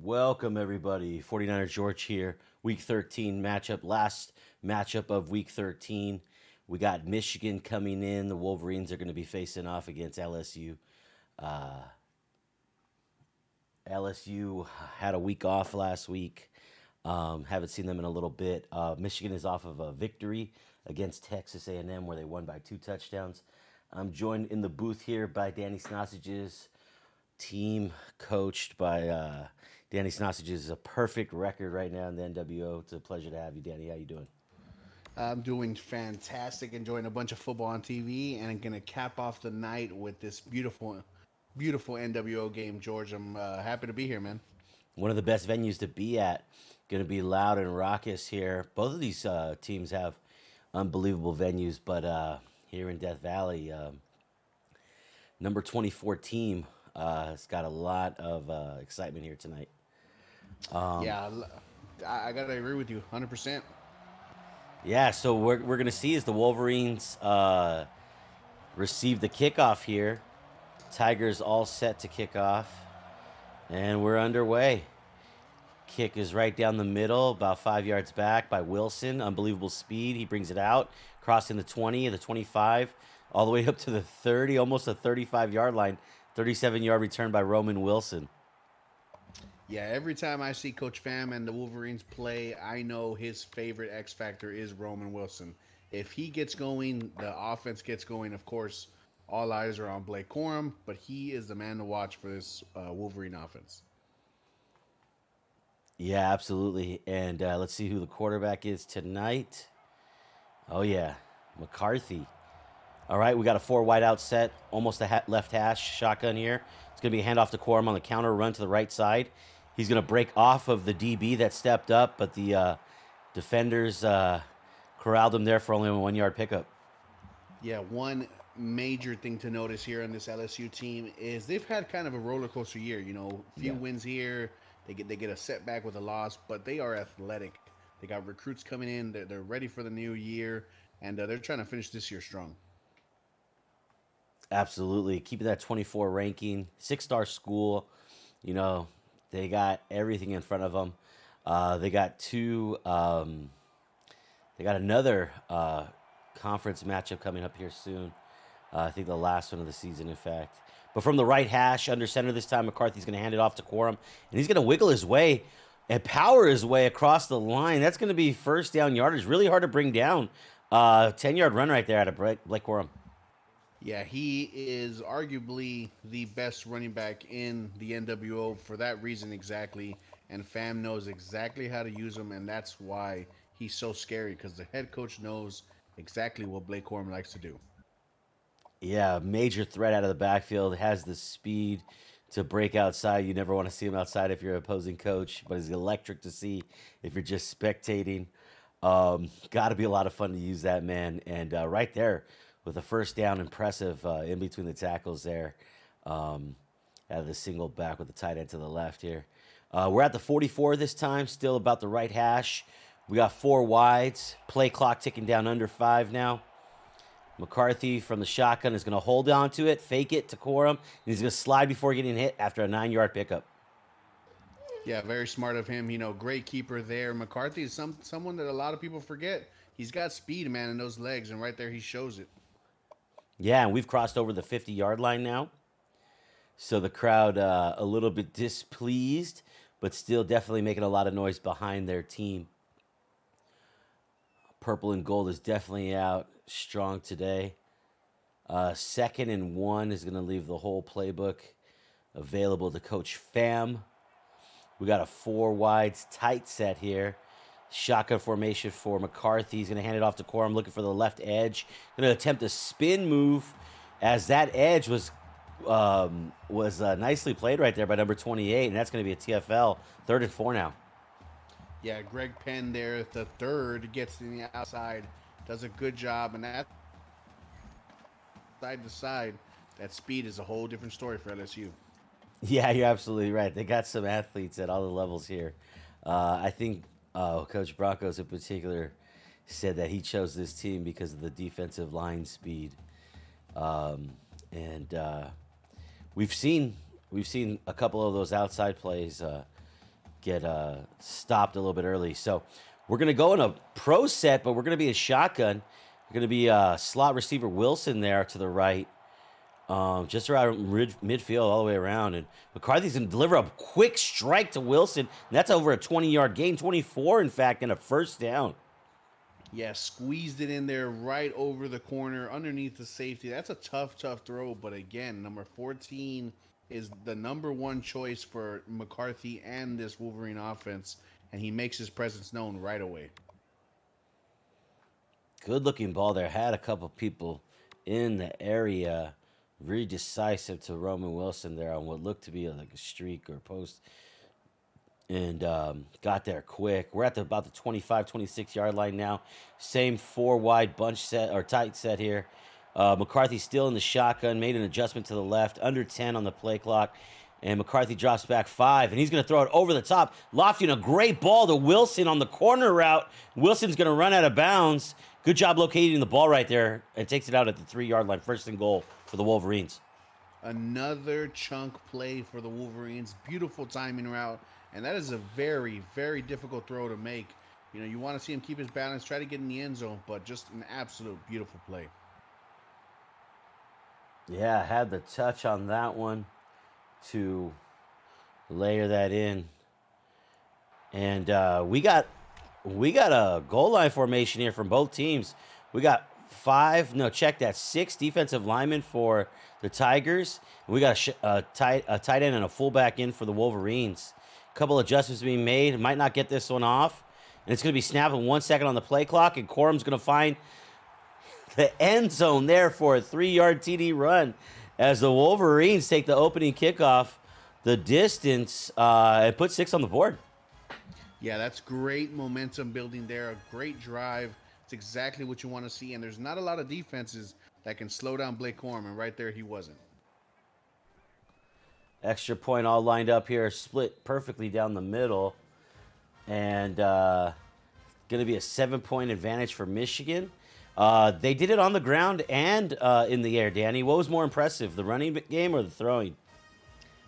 Welcome, everybody. 49er George here. Week 13 matchup, last matchup of Week 13. We got Michigan coming in. The Wolverines are going to be facing off against LSU. LSU had a week off last week. Haven't seen them in a little bit. Michigan is off of a victory against Texas A&M where they won by 2 touchdowns. I'm joined in the booth here by Danny Snossage's team, coached by Danny Snossage's a perfect record right now in the NWO. It's a pleasure to have you, Danny. How you doing? I'm doing fantastic, enjoying a bunch of football on TV, and I'm gonna cap off the night with this beautiful NWO game. George, I'm happy to be here, man. One of the best venues to be at. Going to be loud and raucous here. Both of these teams have unbelievable venues, but here in Death Valley, number 24 team has got a lot of excitement here tonight. Yeah, I gotta agree with you, 100%. Yeah, so we're going to see as the Wolverines receive the kickoff here. Tigers all set to kick off, and we're underway. Kick is right down the middle, about 5 yards back by Wilson. Unbelievable speed. He brings it out, crossing the 20, the 25, all the way up to the 30, almost a 35-yard line. 37-yard return by Roman Wilson. Yeah, every time I see Coach Fam and the Wolverines play, I know his favorite X factor is Roman Wilson. If he gets going, the offense gets going. Of course, all eyes are on Blake Corum, but he is the man to watch for this Wolverine offense. Yeah, absolutely. And let's see who the quarterback is tonight. Oh, yeah, McCarthy. All right, we got a 4 wide out set, almost a left hash shotgun here. It's going to be a handoff to Corum on the counter run to the right side. He's going to break off of the DB that stepped up, but the defenders corralled him there for only a 1 yard pickup. Yeah, one major thing to notice here on this LSU team is they've had kind of a roller coaster year. You know, few Yeah. wins here, they get a setback with a loss, but they are athletic. They got recruits coming in. They're ready for the new year, and they're trying to finish this year strong. Absolutely. Keeping that 24 ranking, 6-star school. You know, they got everything in front of them. They got they got another conference matchup coming up here soon. I think the last one of the season, in fact. But from the right hash, under center this time, McCarthy's going to hand it off to Quorum, and he's going to wiggle his way and power his way across the line. That's going to be first down yardage. Really hard to bring down. 10-yard run right there out of Blake Quorum. Yeah, he is arguably the best running back in the NWO for that reason exactly. And Fam knows exactly how to use him, and that's why he's so scary because the head coach knows exactly what Blake Corum likes to do. Yeah, major threat out of the backfield. Has the speed to break outside. You never want to see him outside if you're an opposing coach, but he's electric to see if you're just spectating. Got to be a lot of fun to use that man. And right there with a first down, impressive in between the tackles there. Out of the single back with the tight end to the left here. We're at the 44 this time, still about the right hash. We got 4 wides. Play clock ticking down under 5 now. McCarthy from the shotgun is going to hold on to it, fake it to Corum, and he's going to slide before getting hit after a 9-yard pickup. Yeah, very smart of him. You know, great keeper there. McCarthy is someone that a lot of people forget. He's got speed, man, in those legs, and right there he shows it. Yeah, and we've crossed over the 50-yard line now. So the crowd a little bit displeased, but still definitely making a lot of noise behind their team. Purple and gold is definitely out strong today. 2nd and 1 is going to leave the whole playbook available to Coach Fam. We got a 4 wides tight set here. Shotgun formation for McCarthy. He's going to hand it off to Corum, looking for the left edge. Going to attempt a spin move as that edge was nicely played right there by number 28, and that's going to be a TFL. 3rd and 4 now. Yeah, Greg Penn there, the third, gets in the outside, does a good job, and that side to side, that speed is a whole different story for LSU. Yeah, you're absolutely right. They got some athletes at all the levels here. I think Coach Broncos in particular said that he chose this team because of the defensive line speed. And we've seen a couple of those outside plays get stopped a little bit early. So we're going to go in a pro set, but we're going to be a shotgun. We're going to be slot receiver Wilson there to the right, just around midfield all the way around. And McCarthy's going to deliver a quick strike to Wilson. And that's over a 20-yard gain, 24, in fact, and a first down. Yeah, squeezed it in there right over the corner underneath the safety. That's a tough throw. But again, number 14 is the number one choice for McCarthy and this Wolverine offense. And he makes his presence known right away. Good-looking ball there. Had a couple people in the area. Very decisive to Roman Wilson there on what looked to be like a streak or post. And got there quick. We're at about the 25, 26-yard line now. Same four-wide bunch set or tight set here. McCarthy still in the shotgun. Made an adjustment to the left. Under 10 on the play clock. And McCarthy drops back 5. And he's going to throw it over the top. Lofting a great ball to Wilson on the corner route. Wilson's going to run out of bounds. Good job locating the ball right there. And takes it out at the 3-yard line. First and goal for the Wolverines. Another chunk play for the Wolverines. Beautiful timing route. And that is a very, very difficult throw to make. You know, you want to see him keep his balance, try to get in the end zone, but just an absolute beautiful play. Yeah, had the touch on that one to layer that in. And we got a goal line formation here from both teams. We got 6 defensive linemen for the Tigers. We got a tight end and a fullback in for the Wolverines. Couple adjustments being made. Might not get this one off. And it's going to be snapped in 1 second on the play clock. And Corum's going to find the end zone there for a 3-yard TD run as the Wolverines take the opening kickoff the distance and put 6 on the board. Yeah, that's great momentum building there. A great drive. It's exactly what you want to see. And there's not a lot of defenses that can slow down Blake Corum. And right there, he wasn't. Extra point all lined up here, split perfectly down the middle. And going to be a 7-point advantage for Michigan. They did it on the ground and in the air, Danny. What was more impressive, the running game or the throwing?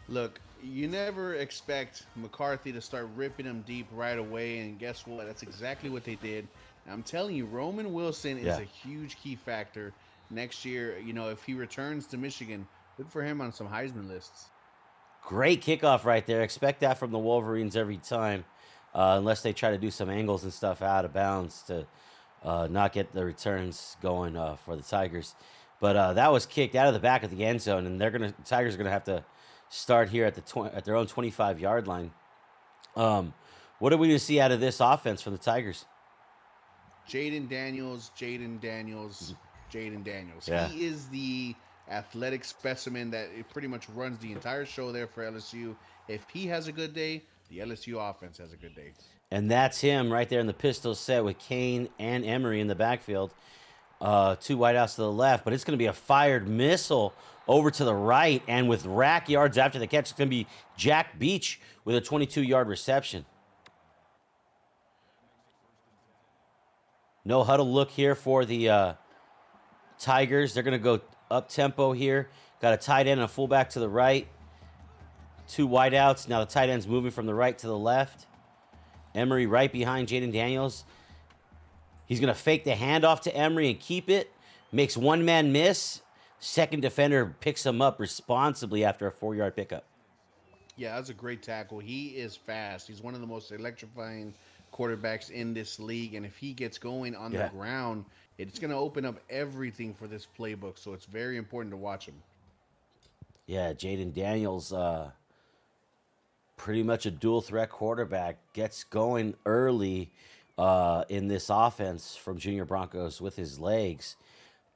Look, you never expect McCarthy to start ripping them deep right away. And guess what? That's exactly what they did. I'm telling you, Roman Wilson is a huge key factor next year. You know, if he returns to Michigan, good for him on some Heisman lists. Great kickoff right there. Expect that from the Wolverines every time, unless they try to do some angles and stuff out of bounds to not get the returns going for the Tigers. But that was kicked out of the back of the end zone, and the Tigers are gonna have to start here at their own 25-yard line. What are we gonna see out of this offense from the Tigers? Jaden Daniels. Yeah. He is the athletic specimen that it pretty much runs the entire show there for LSU. If he has a good day, the LSU offense has a good day. And that's him right there in the pistol set with Kane and Emery in the backfield. 2 wideouts to the left, but it's going to be a fired missile over to the right, and with rack yards after the catch, it's going to be Jack Beach with a 22-yard reception. No huddle look here for the Tigers. They're going to go up-tempo here. Got a tight end and a fullback to the right. 2 wideouts. Now the tight end's moving from the right to the left. Emery right behind Jaden Daniels. He's going to fake the handoff to Emery and keep it. Makes one man miss. Second defender picks him up responsibly after a 4-yard pickup. Yeah, that's a great tackle. He is fast. He's one of the most electrifying quarterbacks in this league. And if he gets going on the ground, it's going to open up everything for this playbook. So it's very important to watch him. Yeah, Jaden Daniels, pretty much a dual threat quarterback, gets going early in this offense from Junior Broncos with his legs,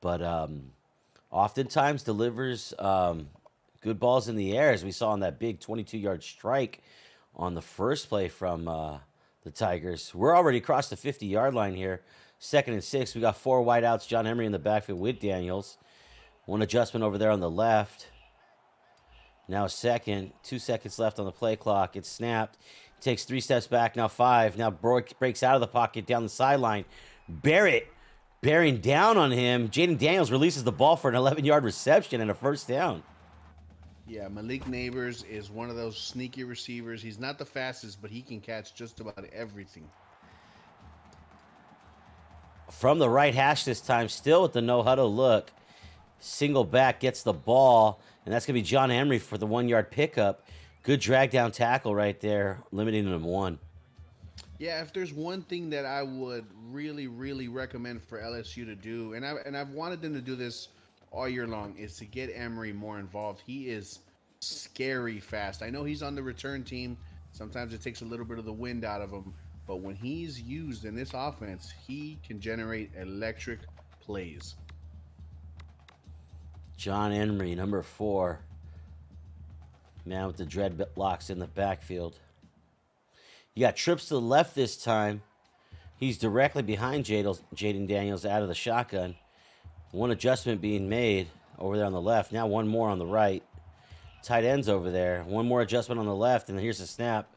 but oftentimes delivers good balls in the air, as we saw on that big 22-yard strike on the first play from the Tigers. We're already across the 50-yard line here. 2nd and 6. We got 4 wideouts. John Emery in the backfield with Daniels. One adjustment over there on the left. Now second. 2 seconds left on the play clock. It's snapped. Takes 3 steps back. Now 5. Now breaks out of the pocket down the sideline. Barrett bearing down on him. Jaden Daniels releases the ball for an 11-yard reception and a first down. Yeah, Malik Neighbors is one of those sneaky receivers. He's not the fastest, but he can catch just about everything. From the right hash this time, still with the no huddle look. Single back gets the ball, and that's going to be John Emery for the 1 yard pickup. Good drag down tackle right there, limiting him to one. Yeah, if there's one thing that I would really, really recommend for LSU to do, and I've wanted them to do this all year long, is to get Emery more involved. He is scary fast. I know he's on the return team. Sometimes it takes a little bit of the wind out of him, but when he's used in this offense, he can generate electric plays. John Emery, number 4. Man with the dreadlocks in the backfield. You got trips to the left this time. He's directly behind Jaden Daniels out of the shotgun. One adjustment being made over there on the left. Now one more on the right. Tight ends over there. One more adjustment on the left, and here's the snap.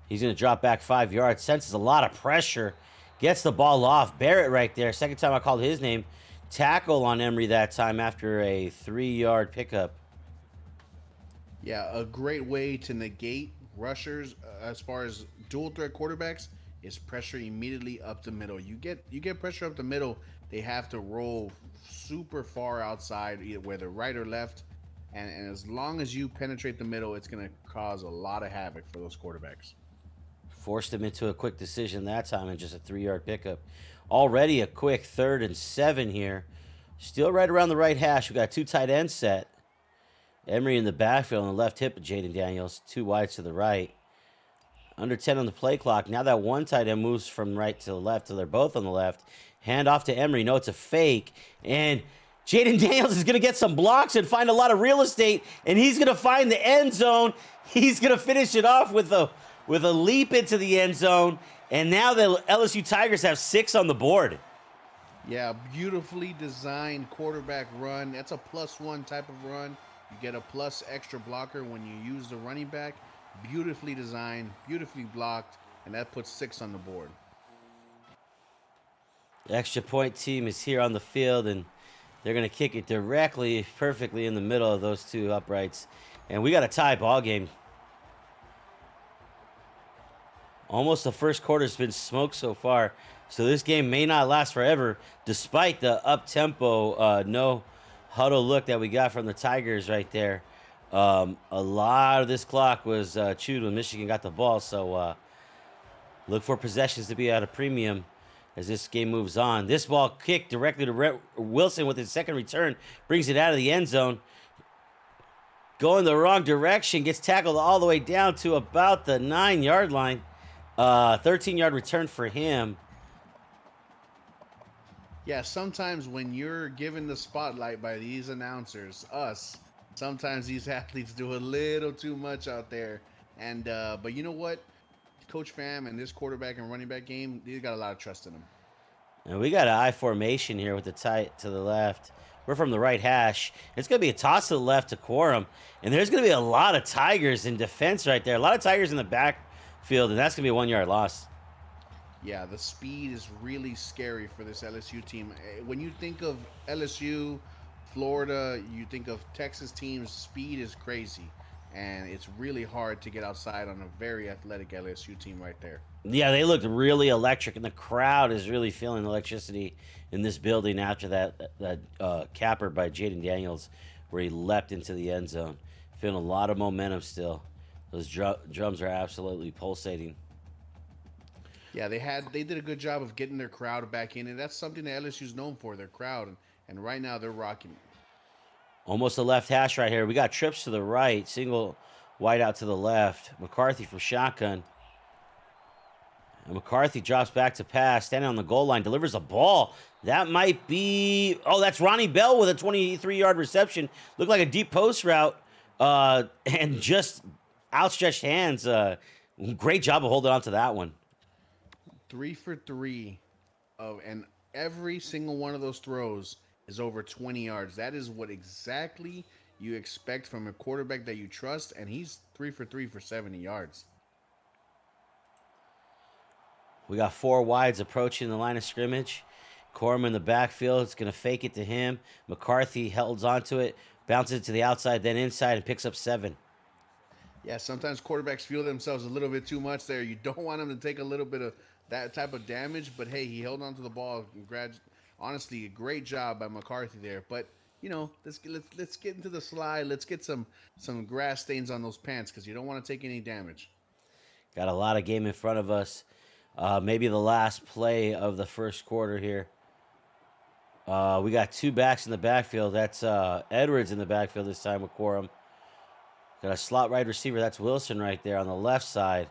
He's going to drop back 5 yards. Senses a lot of pressure. Gets the ball off. Barrett right there. Second time I called his name. Tackle on Emery that time after a 3 yard pickup. Yeah, a great way to negate rushers as far as dual threat quarterbacks is pressure immediately up the middle. You get pressure up the middle, they have to roll super far outside, either whether right or left. And as long as you penetrate the middle, it's going to cause a lot of havoc for those quarterbacks. Forced him into a quick decision that time and just a 3 yard pickup. Already a quick 3rd and 7 here. Still right around the right hash. We got 2 tight ends set. Emery in the backfield on the left hip of Jaden Daniels. 2 wides to the right. Under 10 on the play clock. Now that one tight end moves from right to the left, so they're both on the left. Hand off to Emery. No, it's a fake. And Jaden Daniels is going to get some blocks and find a lot of real estate, and he's going to find the end zone. He's going to finish it off with a leap into the end zone, and now the LSU Tigers have 6 on the board. Yeah, beautifully designed quarterback run. That's a +1 type of run. You get a plus extra blocker when you use the running back. Beautifully designed, beautifully blocked, and that puts 6 on the board. The extra point team is here on the field, and they're going to kick it directly, perfectly in the middle of those 2 uprights. And we got a tie ball game. Almost the first quarter's been smoked so far, so this game may not last forever, despite the up-tempo, no huddle look that we got from the Tigers right there. A lot of this clock was chewed when Michigan got the ball, so look for possessions to be at a premium as this game moves on. This ball kicked directly to Wilson with his second return, brings it out of the end zone. Going the wrong direction, gets tackled all the way down to about the 9 yard line. 13 yard return for him. Yeah, sometimes when you're given the spotlight by these announcers, us, sometimes these athletes do a little too much out there. And but you know what? Coach Fam and this quarterback and running back game, they got a lot of trust in them. And we got an I formation here with the tight to the left. We're from the right hash. It's going to be a toss to the left to Quorum. And there's going to be a lot of Tigers in defense right there. A lot of Tigers in the backfield, and that's going to be a 1 yard loss. Yeah, the speed is really scary for this LSU team. When you think of LSU, Florida, you think of Texas teams, speed is crazy. And it's really hard to get outside on a very athletic LSU team right there. Yeah, they looked really electric, and the crowd is really feeling the electricity in this building after that capper by Jaden Daniels, where he leapt into the end zone. Feeling a lot of momentum still. Those drums are absolutely pulsating. Yeah, they did a good job of getting their crowd back in, and that's something that LSU's known for, their crowd. And right now they're rocking. Almost a left hash right here. We got trips to the right, single wide out to the left. McCarthy from shotgun. And McCarthy drops back to pass, standing on the goal line, delivers a ball. That might be, that's Ronnie Bell with a 23-yard reception. Looked like a deep post route, and just outstretched hands. Great job of holding on to that one. 3 for 3 and every single one of those throws is over 20 yards. That is what exactly you expect from a quarterback that you trust, and he's 3 for 3 for 70 yards. We got 4 wides approaching the line of scrimmage. Corum in the backfield. It's going to fake it to him. McCarthy holds onto it. Bounces it to the outside, then inside, and picks up 7. Yeah, sometimes quarterbacks feel themselves a little bit too much there. You don't want him to take a little bit of that type of damage, but hey, he held on to the ball. Honestly, a great job by McCarthy there. But let's get into the slide. Let's get some grass stains on those pants because you don't want to take any damage. Got a lot of game in front of us. Maybe the last play of the first quarter here. We got 2 backs in the backfield. That's Edwards in the backfield this time with Quorum. Got a slot right receiver. That's Wilson right there on the left side.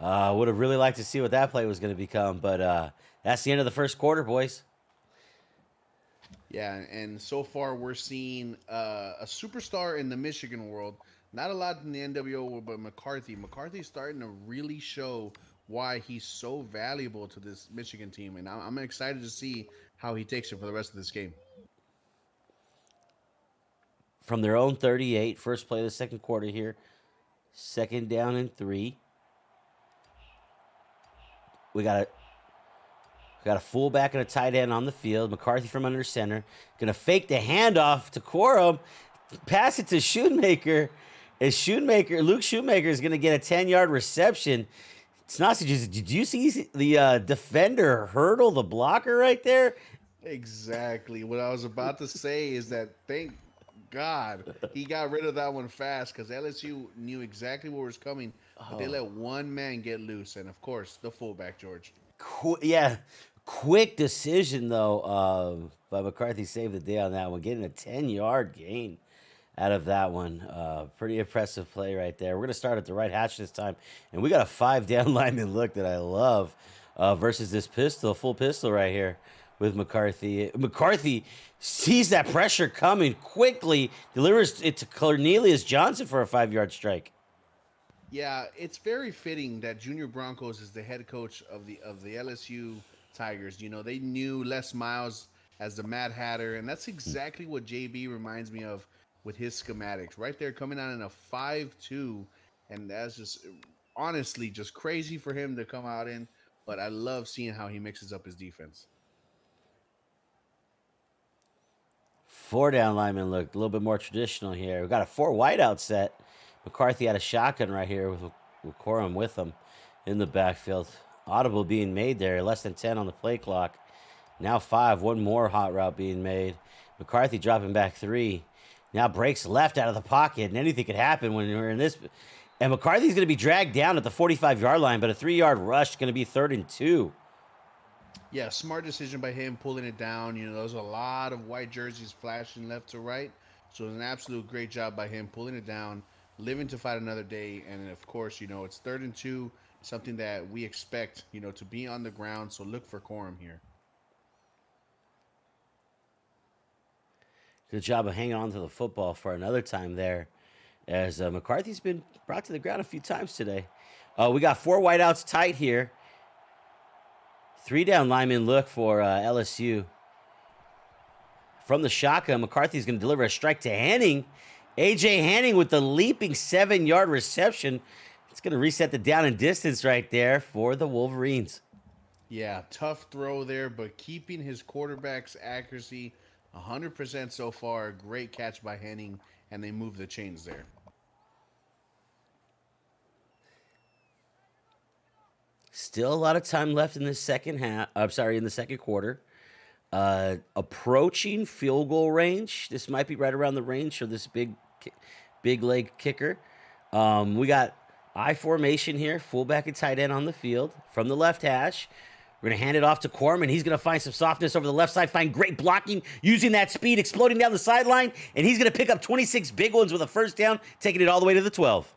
Would have really liked to see what that play was going to become, but that's the end of the first quarter, boys. Yeah, and so far we're seeing a superstar in the Michigan world. Not a lot in the NWO world, but McCarthy. McCarthy's starting to really show why he's so valuable to this Michigan team, and I'm excited to see how he takes it for the rest of this game. From their own 38, first play of the second quarter here. Second down and 3. We got a fullback and a tight end on the field. McCarthy from under center. Gonna fake the handoff to Quorum. Pass it to Shoemaker. Luke Shoemaker is gonna get a 10-yard reception. It's not just. Did you see the defender hurdle the blocker right there? Exactly. What I was about to say is that thank God he got rid of that one fast because LSU knew exactly what was coming, but they let one man get loose, and of course the fullback George. Yeah, quick decision though. But McCarthy saved the day on that one, getting a 10-yard gain out of that one. Pretty impressive play right there. We're gonna start at the right hatch this time, and we got a 5 down lineman look that I love versus this full pistol right here with McCarthy. McCarthy sees that pressure coming quickly, delivers it to Cornelius Johnson for a 5-yard strike. Yeah, it's very fitting that Junior Broncos is the head coach of the LSU Tigers. You know, they knew Les Miles as the Mad Hatter, and that's exactly what JB reminds me of with his schematics. Right there, coming out in a 5-2, and that's just honestly just crazy for him to come out in. But I love seeing how he mixes up his defense. 4 down lineman look a little bit more traditional here. We got a 4 wideout set. McCarthy had a shotgun right here with Corum with him in the backfield. Audible being made there, less than 10 on the play clock. Now 5, one more hot route being made. McCarthy dropping back 3. Now breaks left out of the pocket, and anything could happen when we're in this. And McCarthy's going to be dragged down at the 45-yard line, but a 3-yard rush is going to be 3rd and 2. Yeah, smart decision by him pulling it down. You know, there's a lot of white jerseys flashing left to right. So it was an absolute great job by him pulling it down, living to fight another day. And of course, you know, it's 3rd and 2, something that we expect, you know, to be on the ground. So look for Corum here. Good job of hanging on to the football for another time there, as McCarthy's been brought to the ground a few times today. We got 4 wideouts tight here. 3 down lineman look for LSU. From the shotgun, McCarthy's going to deliver a strike to Henning. A.J. Henning with the leaping 7-yard reception. It's going to reset the down and distance right there for the Wolverines. Yeah, tough throw there, but keeping his quarterback's accuracy 100% so far. Great catch by Henning, and they move the chains there. Still a lot of time left in the second half. I'm sorry, in the second quarter. Approaching field goal range. This might be right around the range for this big leg kicker. We got I formation here, fullback and tight end on the field from the left hash. We're going to hand it off to Corman. He's going to find some softness over the left side, find great blocking, using that speed, exploding down the sideline, and he's going to pick up 26 big ones with a first down, taking it all the way to the 12.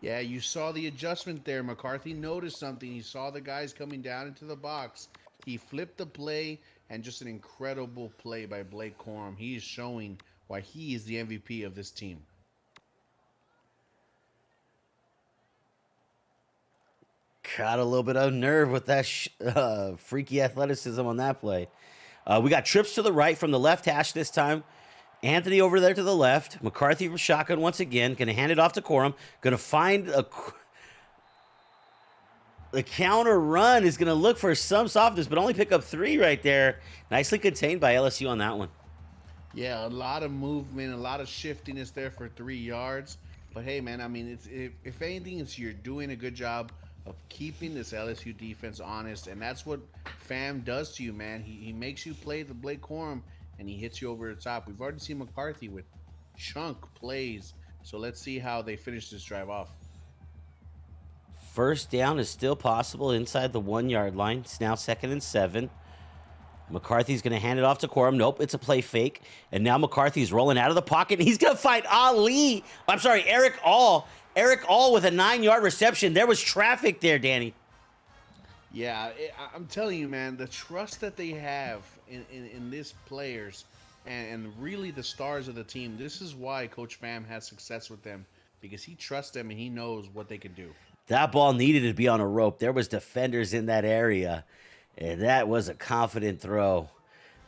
Yeah, you saw the adjustment there. McCarthy noticed something. He saw the guys coming down into the box. He flipped the play, and just an incredible play by Blake Corum. He is showing why he is the MVP of this team. Got a little bit of nerve with that freaky athleticism on that play. We got trips to the right from the left hash this time. Anthony over there to the left. McCarthy from shotgun once again. Going to hand it off to Corum. Going to find the counter run is going to look for some softness, but only pick up 3 right there. Nicely contained by LSU on that one. Yeah, a lot of movement, a lot of shiftiness there for 3 yards. But hey, man, I mean, it's if anything, it's you're doing a good job of keeping this LSU defense honest, and that's what Fam does to you, man. He makes you play the Blake Corum, and he hits you over the top. We've already seen McCarthy with chunk plays, so let's see how they finish this drive off. First down is still possible inside the 1 yard line. It's now 2nd and 7. McCarthy's going to hand it off to Corum. Nope, it's a play fake. And now McCarthy's rolling out of the pocket. And he's going to find Eric All. Eric All with a 9 yard reception. There was traffic there, Danny. Yeah, I'm telling you, man, the trust that they have in these players and really the stars of the team, this is why Coach Fam has success with them because he trusts them and he knows what they can do. That ball needed to be on a rope. There was defenders in that area. And that was a confident throw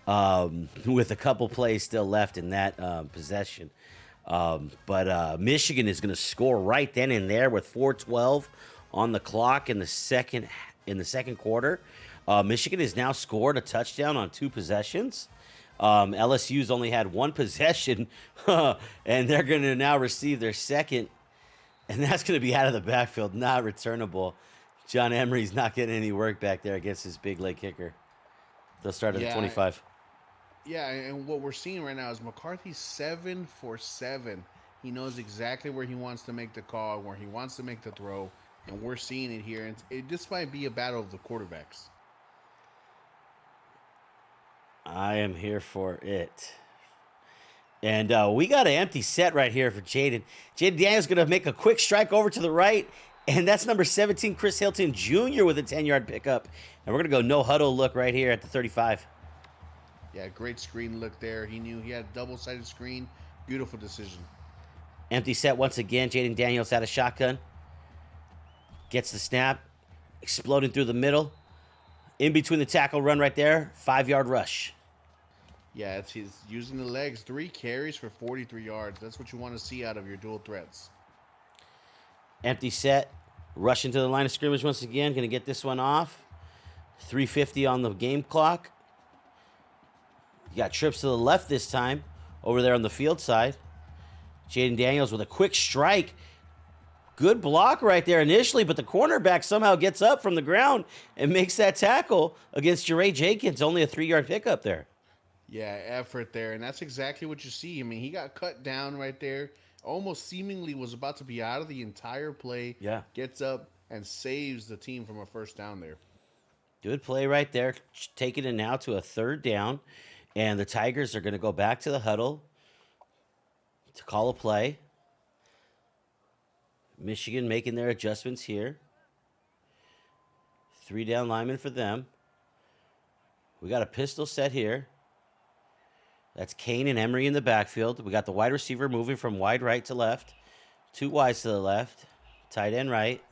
with a couple plays still left in that possession. But Michigan is going to score right then and there with 4:12 on the clock in the second quarter. Michigan has now scored a touchdown on 2 possessions. LSU's only had 1 possession, and they're going to now receive their second, and that's going to be out of the backfield, not returnable. John Emery's not getting any work back there against his big leg kicker. They'll start at the 25. Yeah, and what we're seeing right now is McCarthy's 7 for 7. He knows exactly where he wants to make the call, where he wants to make the throw, and we're seeing it here. And this might be a battle of the quarterbacks. I am here for it. And we got an empty set right here for Jaden. Jaden Daniels going to make a quick strike over to the right. And that's number 17, Chris Hilton Jr. with a 10-yard pickup. And we're going to go no huddle look right here at the 35. Yeah, great screen look there. He knew he had a double-sided screen. Beautiful decision. Empty set once again. Jaden Daniels out of shotgun. Gets the snap. Exploding through the middle. In between the tackle run right there. 5-yard rush. Yeah, he's using the legs. 3 carries for 43 yards. That's what you want to see out of your dual threats. Empty set. Rushing to the line of scrimmage once again. Going to get this one off. 3:50 on the game clock. You got trips to the left this time. Over there on the field side. Jaden Daniels with a quick strike. Good block right there initially, but the cornerback somehow gets up from the ground and makes that tackle against Jeray Jenkins. Only a 3-yard pickup there. Yeah, effort there. And that's exactly what you see. I mean, he got cut down right there. Almost seemingly was about to be out of the entire play. Yeah. Gets up and saves the team from a first down there. Good play right there. Taking it now to a 3rd down. And the Tigers are going to go back to the huddle to call a play. Michigan making their adjustments here. 3 down linemen for them. We got a pistol set here. That's Kane and Emery in the backfield. We got the wide receiver moving from wide right to left. 2 wides to the left. Tight end right.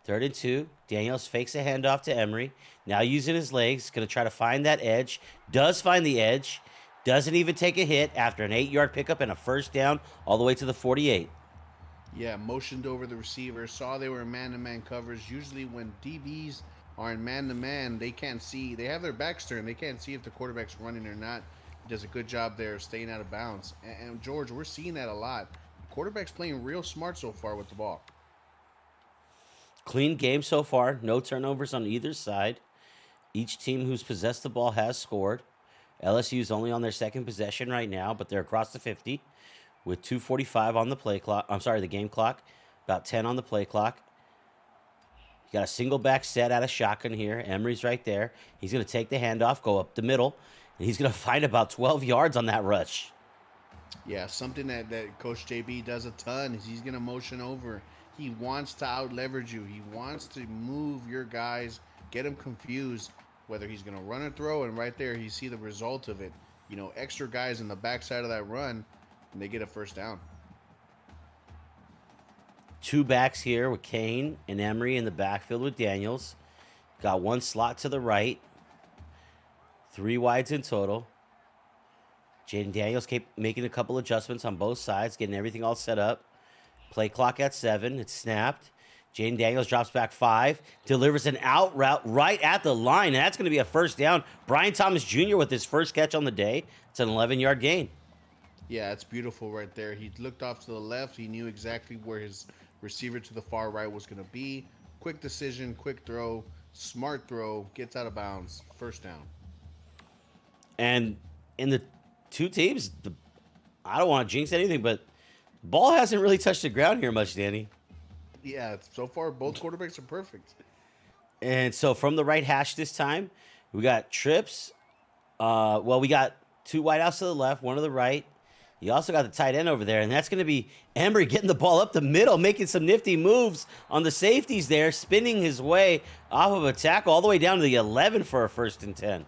3rd and 2. Daniels fakes a handoff to Emery. Now using his legs. Going to try to find that edge. Does find the edge. Doesn't even take a hit after an 8-yard pickup and a first down all the way to the 48. Yeah, motioned over the receiver. Saw they were in man-to-man coverage. Usually when DBs are in man-to-man, they can't see. They have their backs turned. They can't see if the quarterback's running or not. He does a good job there of staying out of bounds. And George, we're seeing that a lot. Quarterback's playing real smart so far with the ball. Clean game so far. No turnovers on either side. Each team who's possessed the ball has scored. LSU's only on their 2nd possession right now, but they're across the 50 with 2:45 on the play clock. I'm sorry, the game clock. About 10 on the play clock. You got a single back set out of shotgun here. Emery's right there. He's going to take the handoff, go up the middle, and he's going to find about 12 yards on that rush. Yeah, something that Coach JB does a ton is he's going to motion over. He wants to out-leverage you. He wants to move your guys, get them confused, whether he's going to run or throw, and right there you see the result of it. You know, extra guys in the backside of that run, and they get a first down. 2 backs here with Kane and Emery in the backfield with Daniels. Got 1 slot to the right. 3 wides in total. Jaden Daniels kept making a couple adjustments on both sides, getting everything all set up. Play clock at 7. It's snapped. Jaden Daniels drops back 5, delivers an out route right at the line, and that's going to be a first down. Brian Thomas Jr. with his first catch on the day. It's an 11-yard gain. Yeah, it's beautiful right there. He looked off to the left. He knew exactly where his receiver to the far right was going to be. Quick decision, quick throw, smart throw, gets out of bounds. First down. And in the two teams, I don't want to jinx anything, but ball hasn't really touched the ground here much, Danny. Yeah, so far both quarterbacks are perfect. And so from the right hash this time, we got trips. We got two wideouts to the left, one to the right. You also got the tight end over there, and that's going to be Emery getting the ball up the middle, making some nifty moves on the safeties there, spinning his way off of a tackle all the way down to the 11 for a 1st and 10.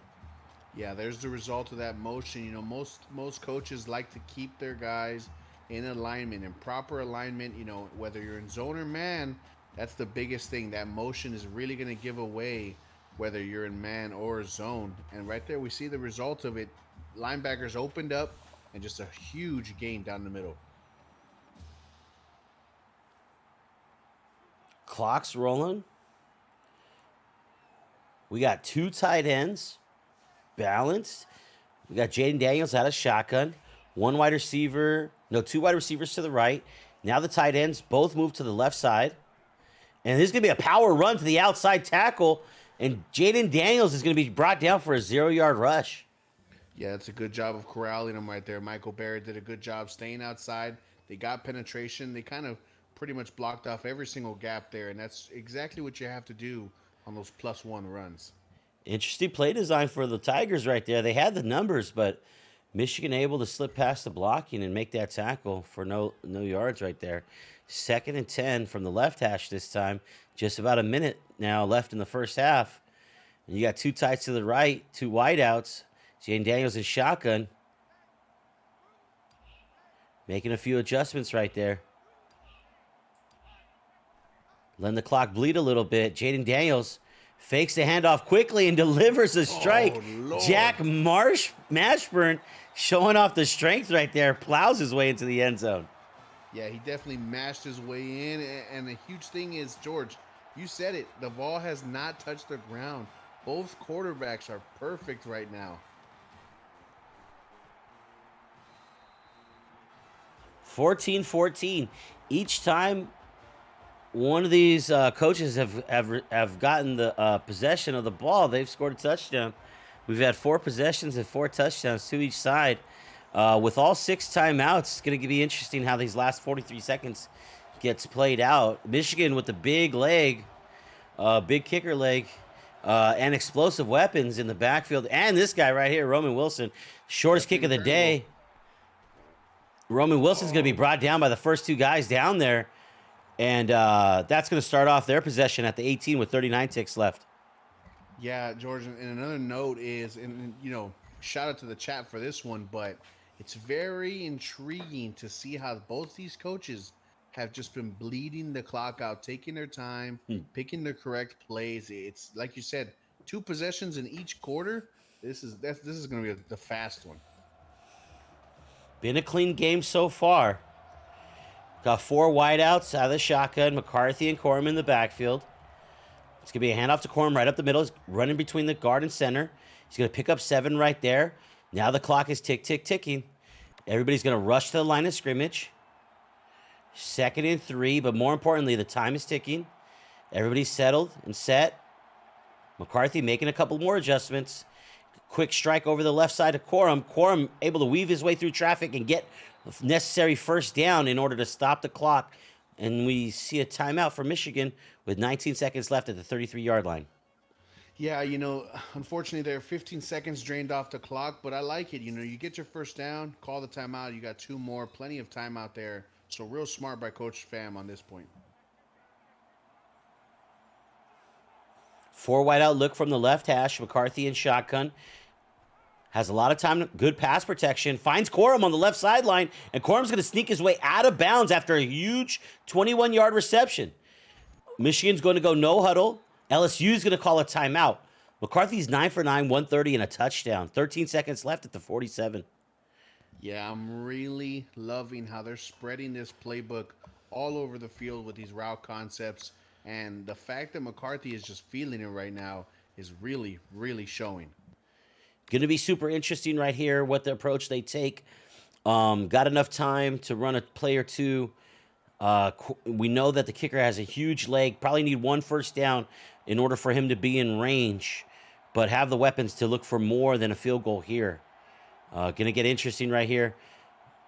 Yeah, there's the result of that motion. Most coaches like to keep their guys in alignment, in proper alignment. Whether you're in zone or man, that's the biggest thing. That motion is really going to give away whether you're in man or zone. And right there, we see the result of it. Linebackers opened up, and just a huge gain down the middle. Clock's rolling. We got two tight ends, balanced. We got Jaden Daniels out of shotgun. Two wide receivers to the right. Now the tight ends both move to the left side. And this is going to be a power run to the outside tackle. And Jaden Daniels is going to be brought down for a 0-yard rush. Yeah, it's a good job of corralling him right there. Michael Barrett did a good job staying outside. They got penetration. They kind of pretty much blocked off every single gap there. And that's exactly what you have to do on those +1 runs. Interesting play design for the Tigers right there. They had the numbers, but Michigan able to slip past the blocking and make that tackle for no yards right there. 2nd and 10 from the left hash this time. Just about a minute now left in the first half. And you got two tights to the right, two wideouts. Jaden Daniels in shotgun. Making a few adjustments right there. Letting the clock bleed a little bit. Jaden Daniels fakes the handoff quickly and delivers a strike. Oh, Jack Mashburn showing off the strength right there. Plows his way into the end zone. Yeah, he definitely mashed his way in. And the huge thing is, George, you said it. The ball has not touched the ground. Both quarterbacks are perfect right now. 14-14. Each time one of these coaches have gotten the possession of the ball, they've scored a touchdown. We've had 4 possessions and 4 touchdowns to each side. With all 6 timeouts, it's going to be interesting how these last 43 seconds gets played out. Michigan with the big leg, big kicker leg, and explosive weapons in the backfield. And this guy right here, Roman Wilson, shortest kick of the day. Roman Wilson's going to be brought down by the first 2 guys down there. And that's going to start off their possession at the 18 with 39 ticks left. Yeah, George, and another note is, and shout out to the chat for this one, but it's very intriguing to see how both these coaches have just been bleeding the clock out, taking their time, picking the correct plays. It's like you said, 2 possessions in each quarter. This is going to be the fast one. Been a clean game so far. Got 4 wideouts out of the shotgun. McCarthy and Corum in the backfield. It's going to be a handoff to Corum right up the middle. He's running between the guard and center. He's going to pick up 7 right there. Now the clock is ticking. Everybody's going to rush to the line of scrimmage. 2nd and 3, but more importantly, the time is ticking. Everybody's settled and set. McCarthy making a couple more adjustments. Quick strike over the left side of Corum. Corum able to weave his way through traffic and get the necessary first down in order to stop the clock. And we see a timeout for Michigan with 19 seconds left at the 33-yard line. Yeah, unfortunately, there are 15 seconds drained off the clock, but I like it. You get your first down, call the timeout. You got 2 more, plenty of time out there. So real smart by Coach Pham on this point. 4 wideout look from the left hash. McCarthy in shotgun. Has a lot of time, good pass protection. Finds Corum on the left sideline, and Corum's going to sneak his way out of bounds after a huge 21-yard reception. Michigan's going to go no huddle. LSU's going to call a timeout. McCarthy's 9 for 9, 130 and a touchdown. 13 seconds left at the 47. Yeah, I'm really loving how they're spreading this playbook all over the field with these route concepts. And the fact that McCarthy is just feeling it right now is really, really showing. Going to be super interesting right here what the approach they take. Got enough time to run a play or two. We know that the kicker has a huge leg. Probably need one first down in order for him to be in range, but have the weapons to look for more than a field goal here. Going to get interesting right here.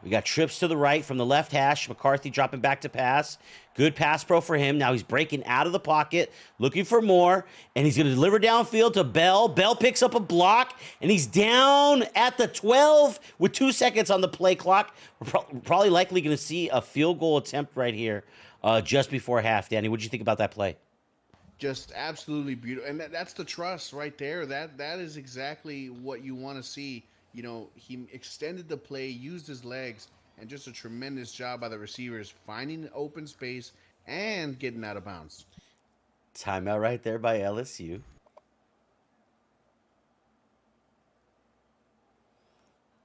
We got trips to the right from the left hash. McCarthy dropping back to pass. Good pass pro for him. Now he's breaking out of the pocket, looking for more, and he's going to deliver downfield to Bell. Bell picks up a block, and he's down at the 12 with 2 seconds on the play clock. We're probably likely going to see a field goal attempt right here just before half. Danny, what did you think about that play? Just absolutely beautiful, and that's the trust right there. That is exactly what you want to see. You know, he extended the play, used his legs, and just a tremendous job by the receivers finding open space and getting out of bounds. Timeout right there by LSU.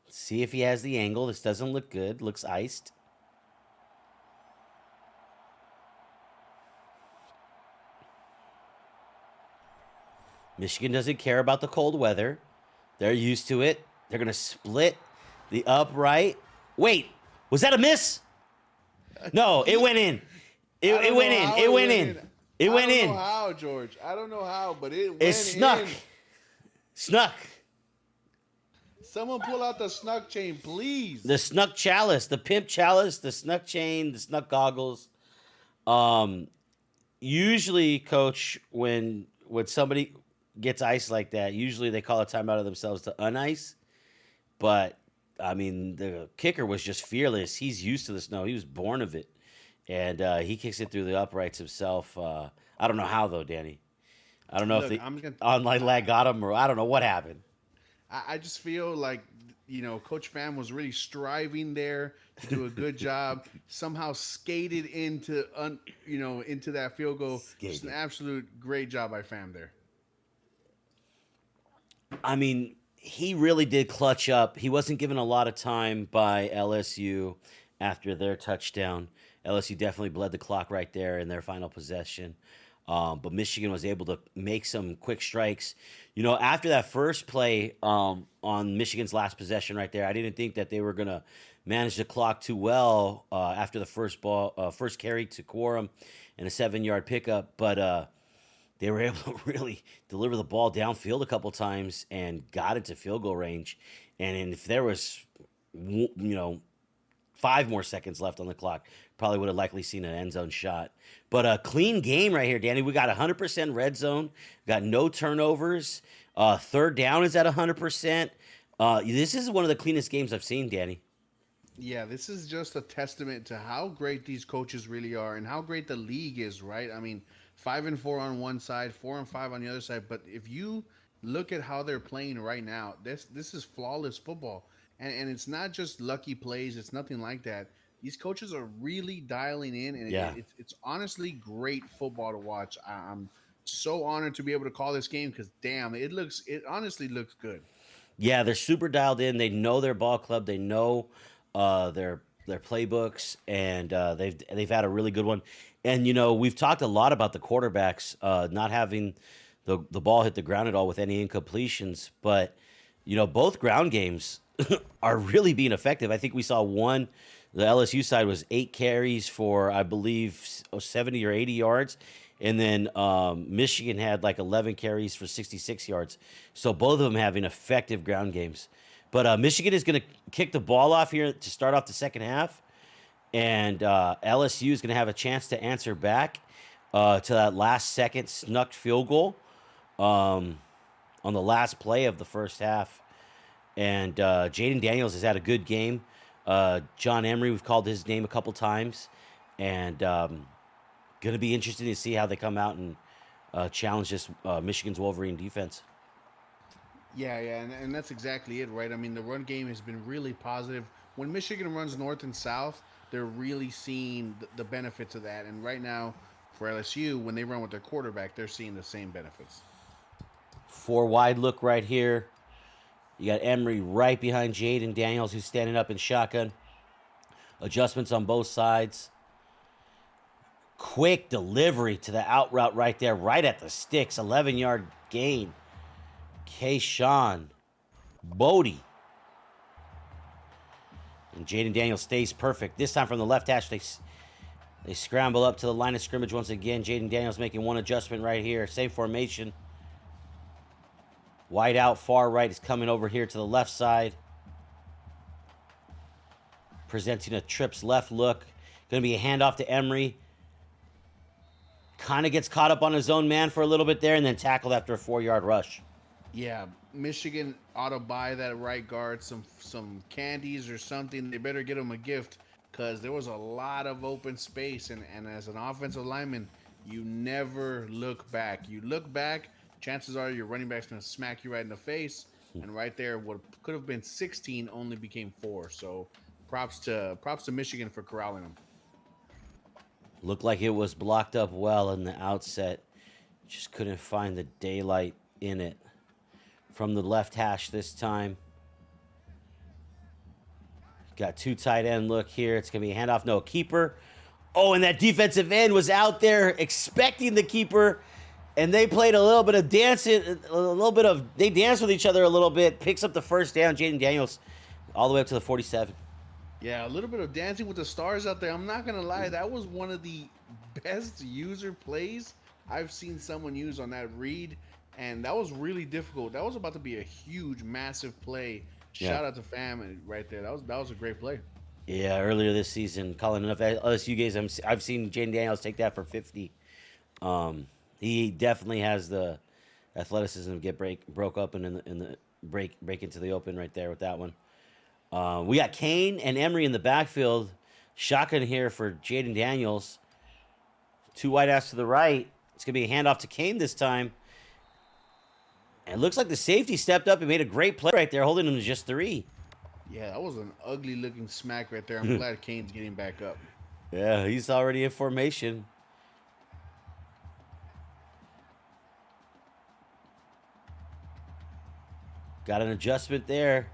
See if he has the angle. This doesn't look good. Looks iced. Michigan doesn't care about the cold weather. They're used to it. They're going to split the upright. Wait, was that a miss? No, it went in. I It don't went know in. how It it went went in. in. It I went don't know in. how, George. I don't know how, but it It went snuck. in. Snuck. Someone pull out the snuck chain, please. The snuck chalice, the pimp chalice, the snuck chain, the snuck goggles. Um, Usually, coach, when somebody gets ice like that, usually they call a timeout of themselves to unice. But I mean, the kicker was just fearless. He's used to the snow. He was born of it, and he kicks it through the uprights himself. I don't know how though, Danny. I don't know if Look, the I'm gonna. online lag got him, or I don't know what happened. I just feel like Coach Fam was really striving there to do a good job. Somehow skated into that field goal. Just an Skated. absolute great job by Fam there. I mean, he really did clutch up. He wasn't given a lot of time by LSU after their touchdown. LSU definitely bled the clock right there in their final possession. But Michigan was able to make some quick strikes. You know, after that first play on Michigan's last possession right there, I didn't think that they were going to manage the clock too well after the first carry to Quorum and a 7-yard pickup. But they were able to really deliver the ball downfield a couple times and got into field goal range. And if there was, 5 more seconds left on the clock, probably would have likely seen an end zone shot. But a clean game right here, Danny. We got 100% red zone, got no turnovers. Third down is at 100%. This is one of the cleanest games I've seen, Danny. Yeah, this is just a testament to how great these coaches really are and how great the league is, right? I mean, 5-4 on one side, 4-5 on the other side. But if you look at how they're playing right now, this is flawless football. And it's not just lucky plays, it's nothing like that. These coaches are really dialing in, and Yeah. it's honestly great football to watch. I'm so honored to be able to call this game because damn, it honestly looks good. Yeah, they're super dialed in. They know their ball club. They know their playbooks, and they've had a really good one. And we've talked a lot about the quarterbacks not having the ball hit the ground at all with any incompletions, but both ground games are really being effective. I think we saw one. The LSU side was 8 carries for I believe 70 or 80 yards, and then Michigan had like 11 carries for 66 yards. So both of them having effective ground games. But Michigan is going to kick the ball off here to start off the second half, and LSU is going to have a chance to answer back to that last second snuck field goal on the last play of the first half. And Jaden Daniels has had a good game. John Emery, we've called his name a couple times, and going to be interesting to see how they come out and challenge this Michigan's Wolverine defense. Yeah, and that's exactly it, right? I mean, the run game has been really positive. When Michigan runs north and south, they're really seeing the benefits of that. And right now, for LSU, when they run with their quarterback, they're seeing the same benefits. 4 wide look right here. You got Emery right behind Jaden Daniels, who's standing up in shotgun. Adjustments on both sides. Quick delivery to the out route right there, right at the sticks. 11-yard gain. Kayshawn Bodie. And Jaden Daniels stays perfect. This time from the left hash, they scramble up to the line of scrimmage once again. Jaden Daniels making one adjustment right here. Same formation. Wide out, far right is coming over here to the left side. Presenting a trips left look. Going to be a handoff to Emery. Kind of gets caught up on his own man for a little bit there and then tackled after a 4-yard rush. Yeah, Michigan ought to buy that right guard some candies or something. They better get him a gift because there was a lot of open space. And as an offensive lineman, you never look back. You look back, chances are your running back's going to smack you right in the face. And right there, what could have been 16 only became 4. So props to Michigan for corralling him. Looked like it was blocked up well in the outset. Just couldn't find the daylight in it. From the left hash this time. Got 2 tight end look here. It's going to be a handoff. No, keeper. Oh, and that defensive end was out there expecting the keeper. And they played a little bit of dancing. They danced with each other a little bit. Picks up the first down. Jaden Daniels all the way up to the 47. Yeah, a little bit of dancing with the stars out there. I'm not going to lie. That was one of the best user plays I've seen someone use on that read. And that was really difficult. That was about to be a huge, massive play. Shout out to Fam right there. That was a great play. Yeah, earlier this season, calling enough LSU games, I've seen Jaden Daniels take that for 50. He definitely has the athleticism to get broke up and in the break into the open right there with that one. We got Kane and Emery in the backfield. Shotgun here for Jaden Daniels. 2 wide outs to the right. It's gonna be a handoff to Kane this time. And it looks like the safety stepped up and made a great play right there, holding him to just 3. Yeah, that was an ugly looking smack right there. I'm glad Kane's getting back up. Yeah, he's already in formation. Got an adjustment there.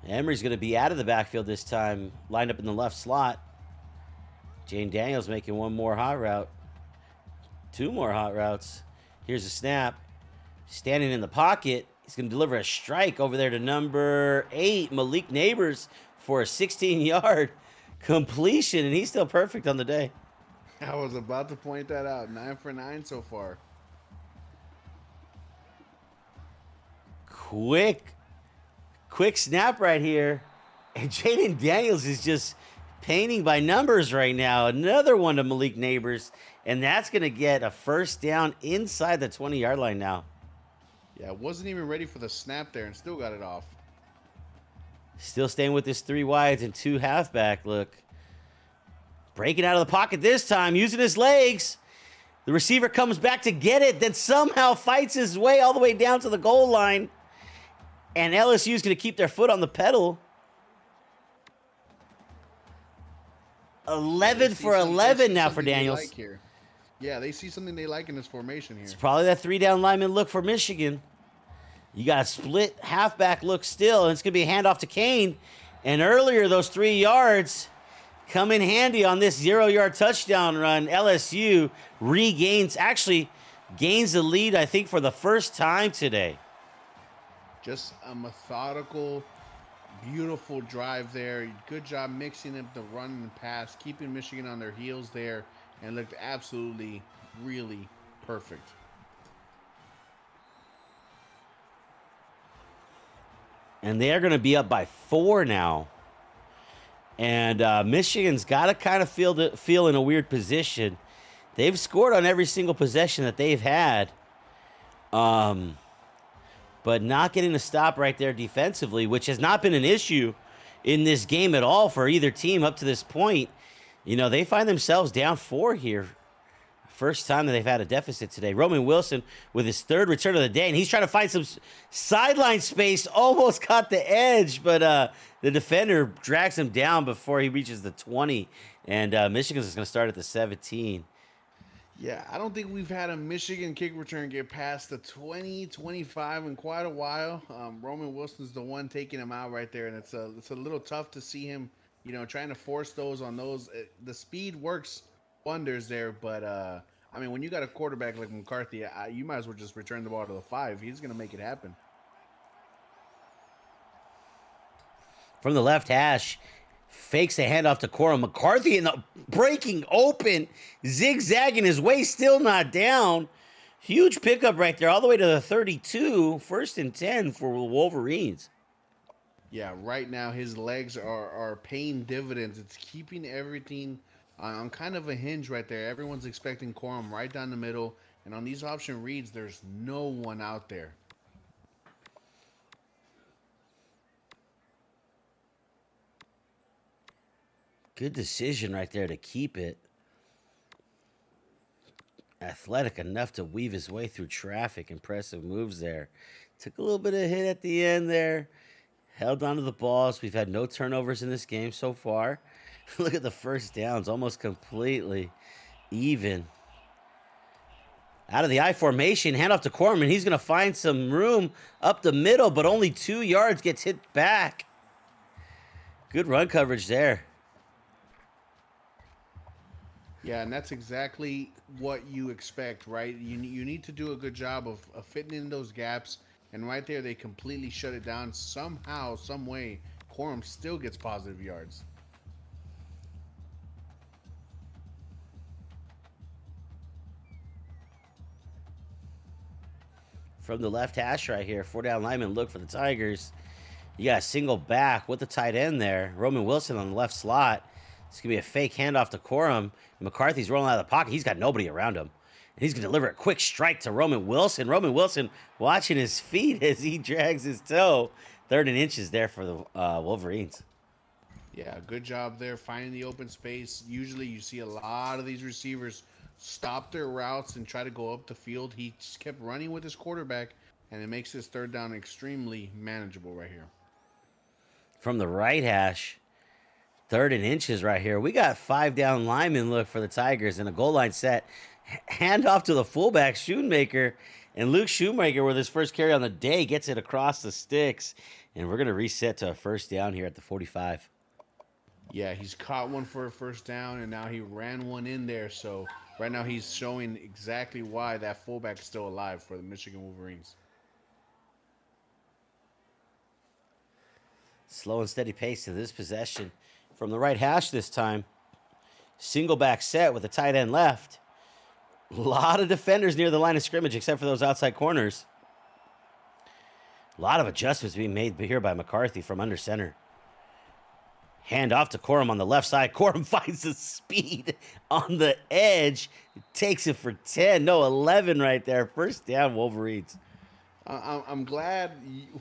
Emery's going to be out of the backfield this time, lined up in the left slot. Jane Daniels making one more hot route. 2 more hot routes. Here's a snap. Standing in the pocket. He's going to deliver a strike over there to number 8, Malik Neighbors, for a 16-yard completion, and he's still perfect on the day. I was about to point that out. 9 for 9 so far. Quick snap right here. And Jaden Daniels is just painting by numbers right now. Another one to Malik Neighbors. And that's going to get a first down inside the 20-yard line now. Yeah, wasn't even ready for the snap there and still got it off. Still staying with his 3 wides and 2 halfback look. Breaking out of the pocket this time, using his legs. The receiver comes back to get it, then somehow fights his way all the way down to the goal line. And LSU is going to keep their foot on the pedal. 11 for 11 now for Daniels. Like here. Yeah, they see something they like in this formation here. It's probably that 3-down lineman look for Michigan. You got a split halfback look still, and it's going to be a handoff to Kane. And earlier, those 3 yards come in handy on this 0-yard touchdown run. LSU gains the lead, I think, for the first time today. Just a methodical, beautiful drive there. Good job mixing up the run and pass, keeping Michigan on their heels there, and looked absolutely, really perfect. And they are going to be up by 4 now. And Michigan's got to kind of feel in a weird position. They've scored on every single possession that they've had. But not getting a stop right there defensively, which has not been an issue in this game at all for either team up to this point. You know, they find themselves down 4 here. First time that they've had a deficit today. Roman Wilson with his 3rd return of the day, and he's trying to find some sideline space. Almost caught the edge, but the defender drags him down before he reaches the 20. And Michigan's going to start at the 17. Yeah, I don't think we've had a Michigan kick return get past the 20, 25 in quite a while. Roman Wilson's the one taking him out right there, and it's a little tough to see him, trying to force those on those. The speed works wonders there, but I mean, when you got a quarterback like McCarthy, you might as well just return the ball to the 5. He's going to make it happen. From the left hash, fakes the handoff to Corum. McCarthy in the breaking open, zigzagging his way, still not down. Huge pickup right there, all the way to the 32. First and 10 for the Wolverines. Yeah, right now his legs are paying dividends. It's keeping everything on kind of a hinge right there. Everyone's expecting Corum right down the middle, and on these option reads, there's no one out there. Good decision right there to keep it. Athletic enough to weave his way through traffic. Impressive moves there. Took a little bit of hit at the end there. Held onto the balls. We've had no turnovers in this game so far. Look at the first downs, almost completely even. Out of the I formation, handoff to Corman. He's going to find some room up the middle, but only 2 yards, gets hit back. Good run coverage there. Yeah, and that's exactly what you expect, right? You need to do a good job of fitting in those gaps, and right there they completely shut it down. Somehow, some way, Corum still gets positive yards. From the left hash right here, 4-down lineman look for the Tigers. You got a single back with the tight end there. Roman Wilson on the left slot. It's going to be a fake handoff to Corum. McCarthy's rolling out of the pocket. He's got nobody around him. And he's going to deliver a quick strike to Roman Wilson. Roman Wilson watching his feet as he drags his toe. 3rd and inches there for the Wolverines. Yeah, good job there finding the open space. Usually you see a lot of these receivers stop their routes and try to go up the field. He just kept running with his quarterback, and it makes his 3rd down extremely manageable right here. From the right hash, 3rd and inches right here. We got 5-down lineman look for the Tigers and a goal line set. Hand off to the fullback, Shoemaker. And Luke Shoemaker, with his first carry on the day, gets it across the sticks. And we're going to reset to a 1st down here at the 45. Yeah, he's caught one for a 1st down, and now he ran one in there. So right now he's showing exactly why that fullback is still alive for the Michigan Wolverines. Slow and steady pace to this possession. From the right hash this time. Single back set with a tight end left. A lot of defenders near the line of scrimmage except for those outside corners. A lot of adjustments being made here by McCarthy from under center. Hand off to Corum on the left side. Corum finds the speed on the edge. Takes it for 10. No, 11 right there. 1st down, Wolverines. I'm glad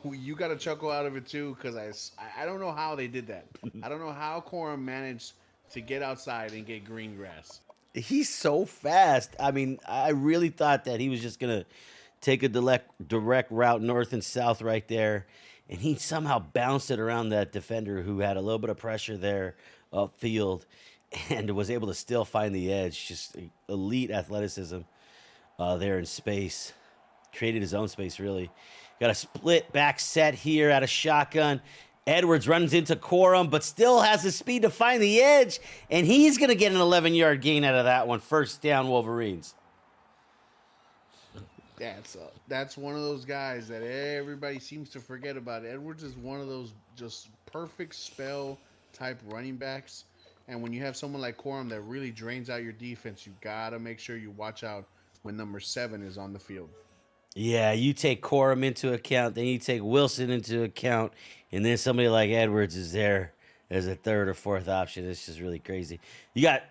you got a chuckle out of it too, because I don't know how they did that. I don't know how Corum managed to get outside and get green grass. He's so fast. I mean, I really thought that he was just going to take a direct route north and south right there. And he somehow bounced it around that defender who had a little bit of pressure there upfield and was able to still find the edge. Just elite athleticism there in space. Created his own space, really. Got a split back set here out of shotgun. Edwards runs into Corum, but still has the speed to find the edge. And he's going to get an 11-yard gain out of that one. 1st down, Wolverines. That's one of those guys that everybody seems to forget about. Edwards is one of those just perfect spell type running backs. And when you have someone like Corum that really drains out your defense, you got to make sure you watch out when number 7 is on the field. Yeah, you take Corum into account, then you take Wilson into account, and then somebody like Edwards is there as a 3rd or 4th option. It's just really crazy. You got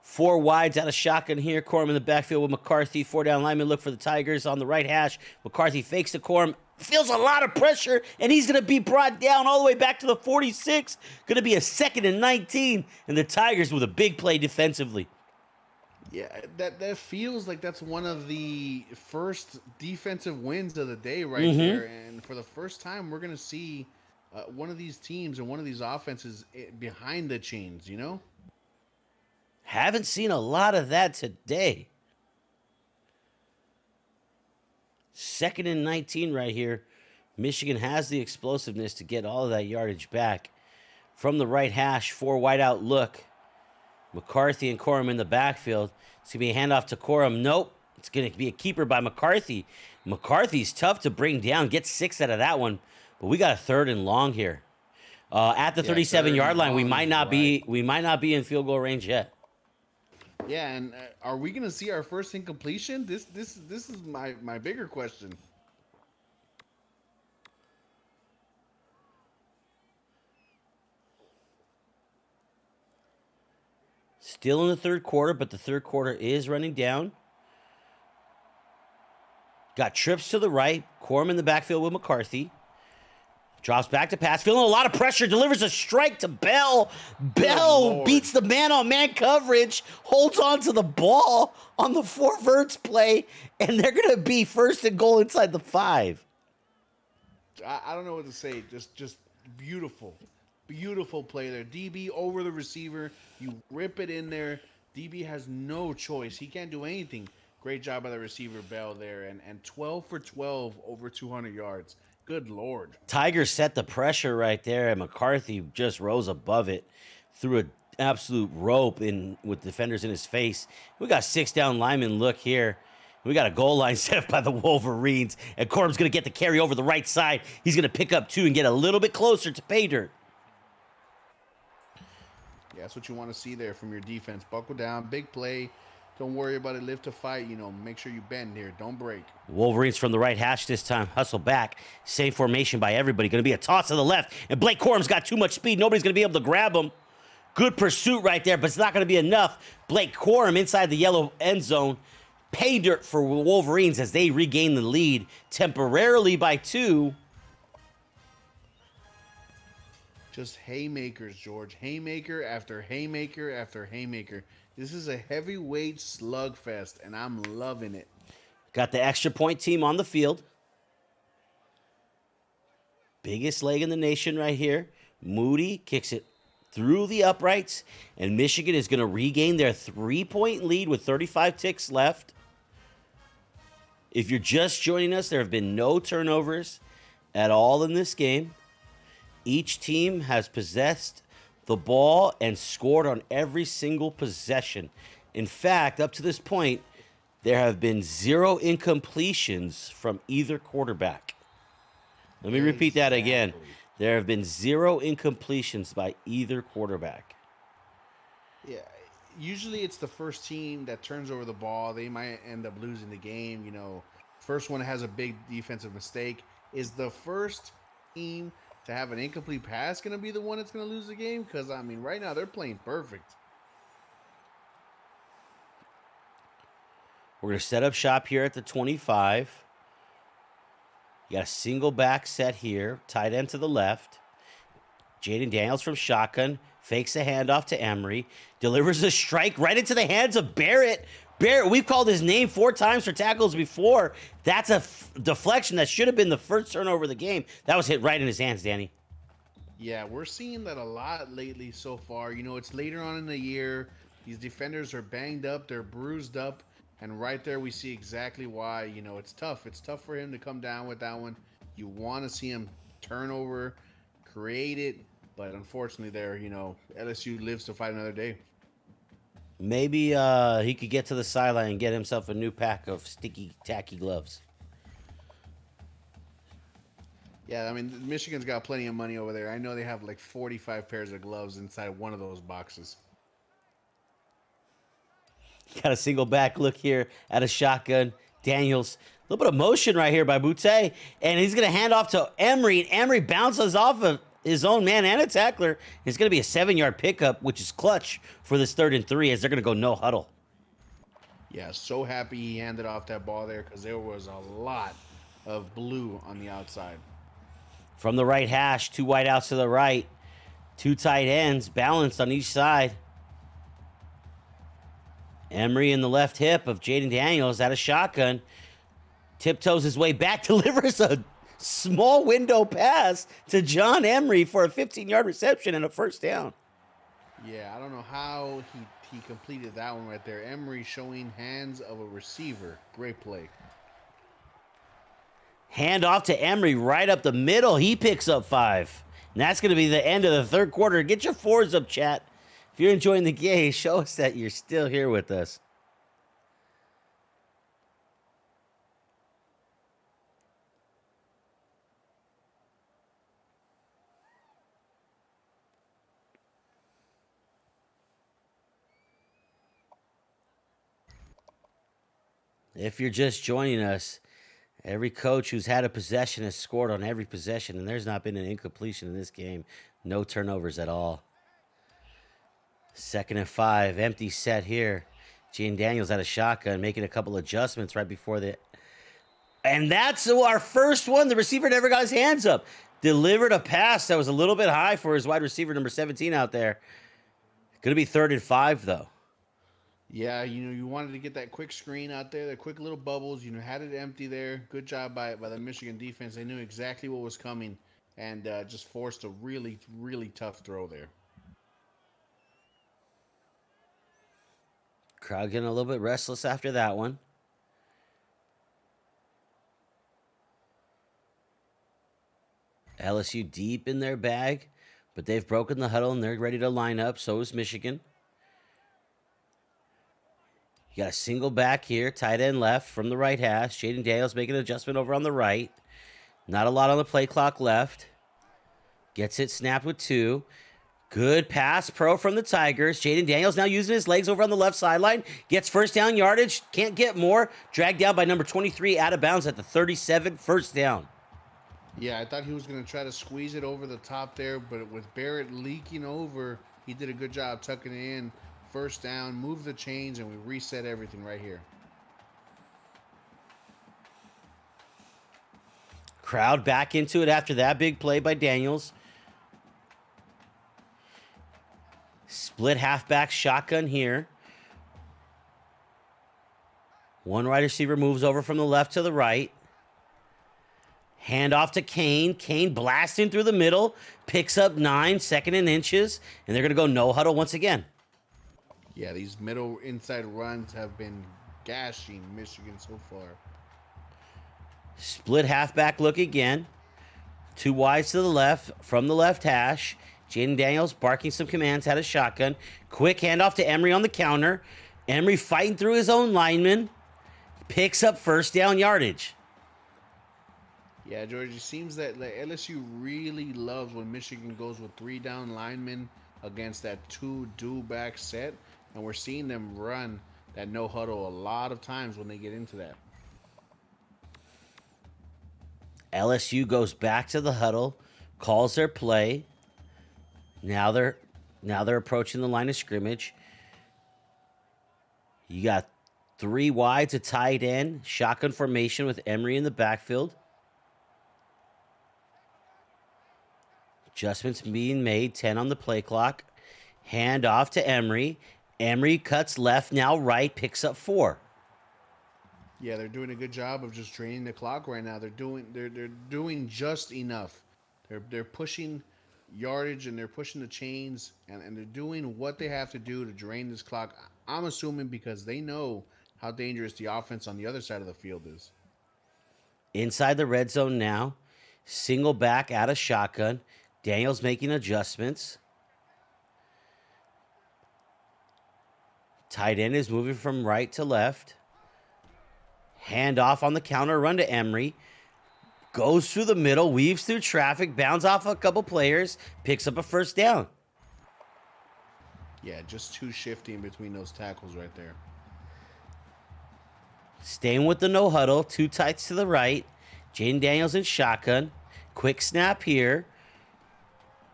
4 wides out of shotgun here. Corum in the backfield with McCarthy. 4-down lineman look for the Tigers on the right hash. McCarthy fakes to Corum. Feels a lot of pressure, and he's going to be brought down all the way back to the 46. Going to be a 2nd and 19, and the Tigers with a big play defensively. Yeah, that feels like that's one of the first defensive wins of the day right there. And for the first time, we're going to see one of these teams and one of these offenses behind the chains, you know? Haven't seen a lot of that today. 2nd and 19 right here. Michigan has the explosiveness to get all of that yardage back. From the right hash, 4 wide out look. McCarthy and Corum in the backfield. It's going to be a handoff to Corum. Nope. It's going to be a keeper by McCarthy. McCarthy's tough to bring down. Get 6 out of that one. But we got a 3rd and long here. At the 37-yard line, we might not be in field goal range yet. Yeah, and are we going to see our first incompletion? This is my bigger question. Still in the 3rd quarter, but the 3rd quarter is running down. Got trips to the right. Corum in the backfield with McCarthy. Drops back to pass. Feeling a lot of pressure. Delivers a strike to Bell. Bell beats the man-on-man coverage. Holds on to the ball on the 4 verts play. And they're going to be 1st and goal inside the 5. I don't know what to say. Just beautiful. Beautiful play there. DB over the receiver. You rip it in there. DB has no choice. He can't do anything. Great job by the receiver, Bell, there. And 12 for 12 over 200 yards. Good Lord. Tigers set the pressure right there, and McCarthy just rose above it. Threw an absolute rope in with defenders in his face. We got 6 down linemen. Look here. We got a goal line set up by the Wolverines, and Corum's going to get the carry over the right side. He's going to pick up 2 and get a little bit closer to pay dirt. Yeah, that's what you want to see there from your defense. Buckle down, big play. Don't worry about it. Live to fight. Make sure you bend here. Don't break. Wolverines from the right hash this time. Hustle back. Same formation by everybody. Going to be a toss to the left. And Blake Corum's got too much speed. Nobody's going to be able to grab him. Good pursuit right there, but it's not going to be enough. Blake Corum inside the yellow end zone. Pay dirt for Wolverines as they regain the lead temporarily by 2. Just haymakers, George. Haymaker after haymaker after haymaker. This is a heavyweight slugfest, and I'm loving it. Got the extra point team on the field. Biggest leg in the nation right here. Moody kicks it through the uprights, and Michigan is going to regain their 3-point lead with 35 ticks left. If you're just joining us, there have been no turnovers at all in this game. Each team has possessed the ball and scored on every single possession. In fact, up to this point, there have been 0 incompletions from either quarterback. Let me repeat that again. There have been 0 incompletions by either quarterback. Yeah, usually it's the first team that turns over the ball. They might end up losing the game. First one has a big defensive mistake. Is the first team to have an incomplete pass going to be the one that's going to lose the game? Because, right now they're playing perfect. We're going to set up shop here at the 25. You got a single back set here. Tight end to the left. Jaden Daniels from shotgun. Fakes a handoff to Emery. Delivers a strike right into the hands of Barrett. Barrett, we've called his name 4 times for tackles before. That's a deflection that should have been the first turnover of the game. That was hit right in his hands, Danny. Yeah, we're seeing that a lot lately so far. It's later on in the year. These defenders are banged up. They're bruised up. And right there we see exactly why. It's tough. It's tough for him to come down with that one. You want to see him turn over, create it. But unfortunately there, LSU lives to fight another day. Maybe he could get to the sideline and get himself a new pack of sticky, tacky gloves. Yeah, Michigan's got plenty of money over there. I know they have like 45 pairs of gloves inside one of those boxes. Got a single back look here at a shotgun. Daniels, a little bit of motion right here by Boutte, and he's going to hand off to Emery, and Emery bounces off of his own man and a tackler. It's going to be a 7-yard pickup, which is clutch for this 3rd and 3 as they're going to go no huddle. Yeah, so happy he handed off that ball there because there was a lot of blue on the outside. From the right hash, 2 wide outs to the right. 2 tight ends balanced on each side. Emery in the left hip of Jaden Daniels at a shotgun. Tiptoes his way back, delivers a small window pass to John Emery for a 15-yard reception and a first down. Yeah, I don't know how he completed that one right there. Emery showing hands of a receiver. Great play. Hand off to Emery right up the middle. He picks up 5. And that's going to be the end of the third quarter. Get your fours up, chat. If you're enjoying the game, show us that you're still here with us. If you're just joining us, every coach who's had a possession has scored on every possession, and there's not been an incompletion in this game. No turnovers at all. 2nd and 5, empty set here. Jaden Daniels had a shotgun, making a couple adjustments right before the. And that's our first one. The receiver never got his hands up. Delivered a pass that was a little bit high for his wide receiver, number 17 out there. Going to be 3rd and 5, though. Yeah, you wanted to get that quick screen out there, the quick little bubbles. Had it empty there. Good job by the Michigan defense. They knew exactly what was coming and just forced a really, really tough throw there. Crowd getting a little bit restless after that one. LSU deep in their bag, but they've broken the huddle and they're ready to line up. So is Michigan. You got a single back here, tight end left from the right hash. Jaden Daniels making an adjustment over on the right. Not a lot on the play clock left. Gets it snapped with 2. Good pass pro from the Tigers. Jaden Daniels now using his legs over on the left sideline. Gets first down yardage. Can't get more. Dragged down by number 23 out of bounds at the 37. First down. Yeah, I thought he was going to try to squeeze it over the top there, but with Barrett leaking over, he did a good job tucking it in. First down, move the chains, and we reset everything right here. Crowd back into it after that big play by Daniels. Split halfback shotgun here. One wide receiver moves over from the left to the right. Hand off to Kane. Kane blasting through the middle. Picks up 9, 2nd and inches. And they're going to go no huddle once again. Yeah, these middle inside runs have been gashing Michigan so far. Split halfback look again. 2 wides to the left from the left hash. Jaden Daniels barking some commands, had a shotgun. Quick handoff to Emery on the counter. Emery fighting through his own lineman. Picks up first down yardage. Yeah, George, it seems that LSU really loves when Michigan goes with 3 down linemen against that 2 do-back set. And we're seeing them run that no huddle a lot of times when they get into that. LSU goes back to the huddle, calls their play. Now they're approaching the line of scrimmage. You got 3 wides, a tight end, shotgun formation with Emery in the backfield. Adjustments being made, 10 on the play clock. Hand off to Emery. Emery cuts left, now right, picks up 4. Yeah, they're doing a good job of just draining the clock right now. They're doing just enough. They're pushing yardage and they're pushing the chains and they're doing what they have to do to drain this clock. I'm assuming because they know how dangerous the offense on the other side of the field is. Inside the red zone now. Single back out of shotgun. Daniels making adjustments. Tight end is moving from right to left. Hand off on the counter, run to Emery. Goes through the middle, weaves through traffic, bounds off a couple players, picks up a first down. Yeah, just too shifty in between those tackles right there. Staying with the no huddle, 2 tights to the right. Jaden Daniels in shotgun. Quick snap here.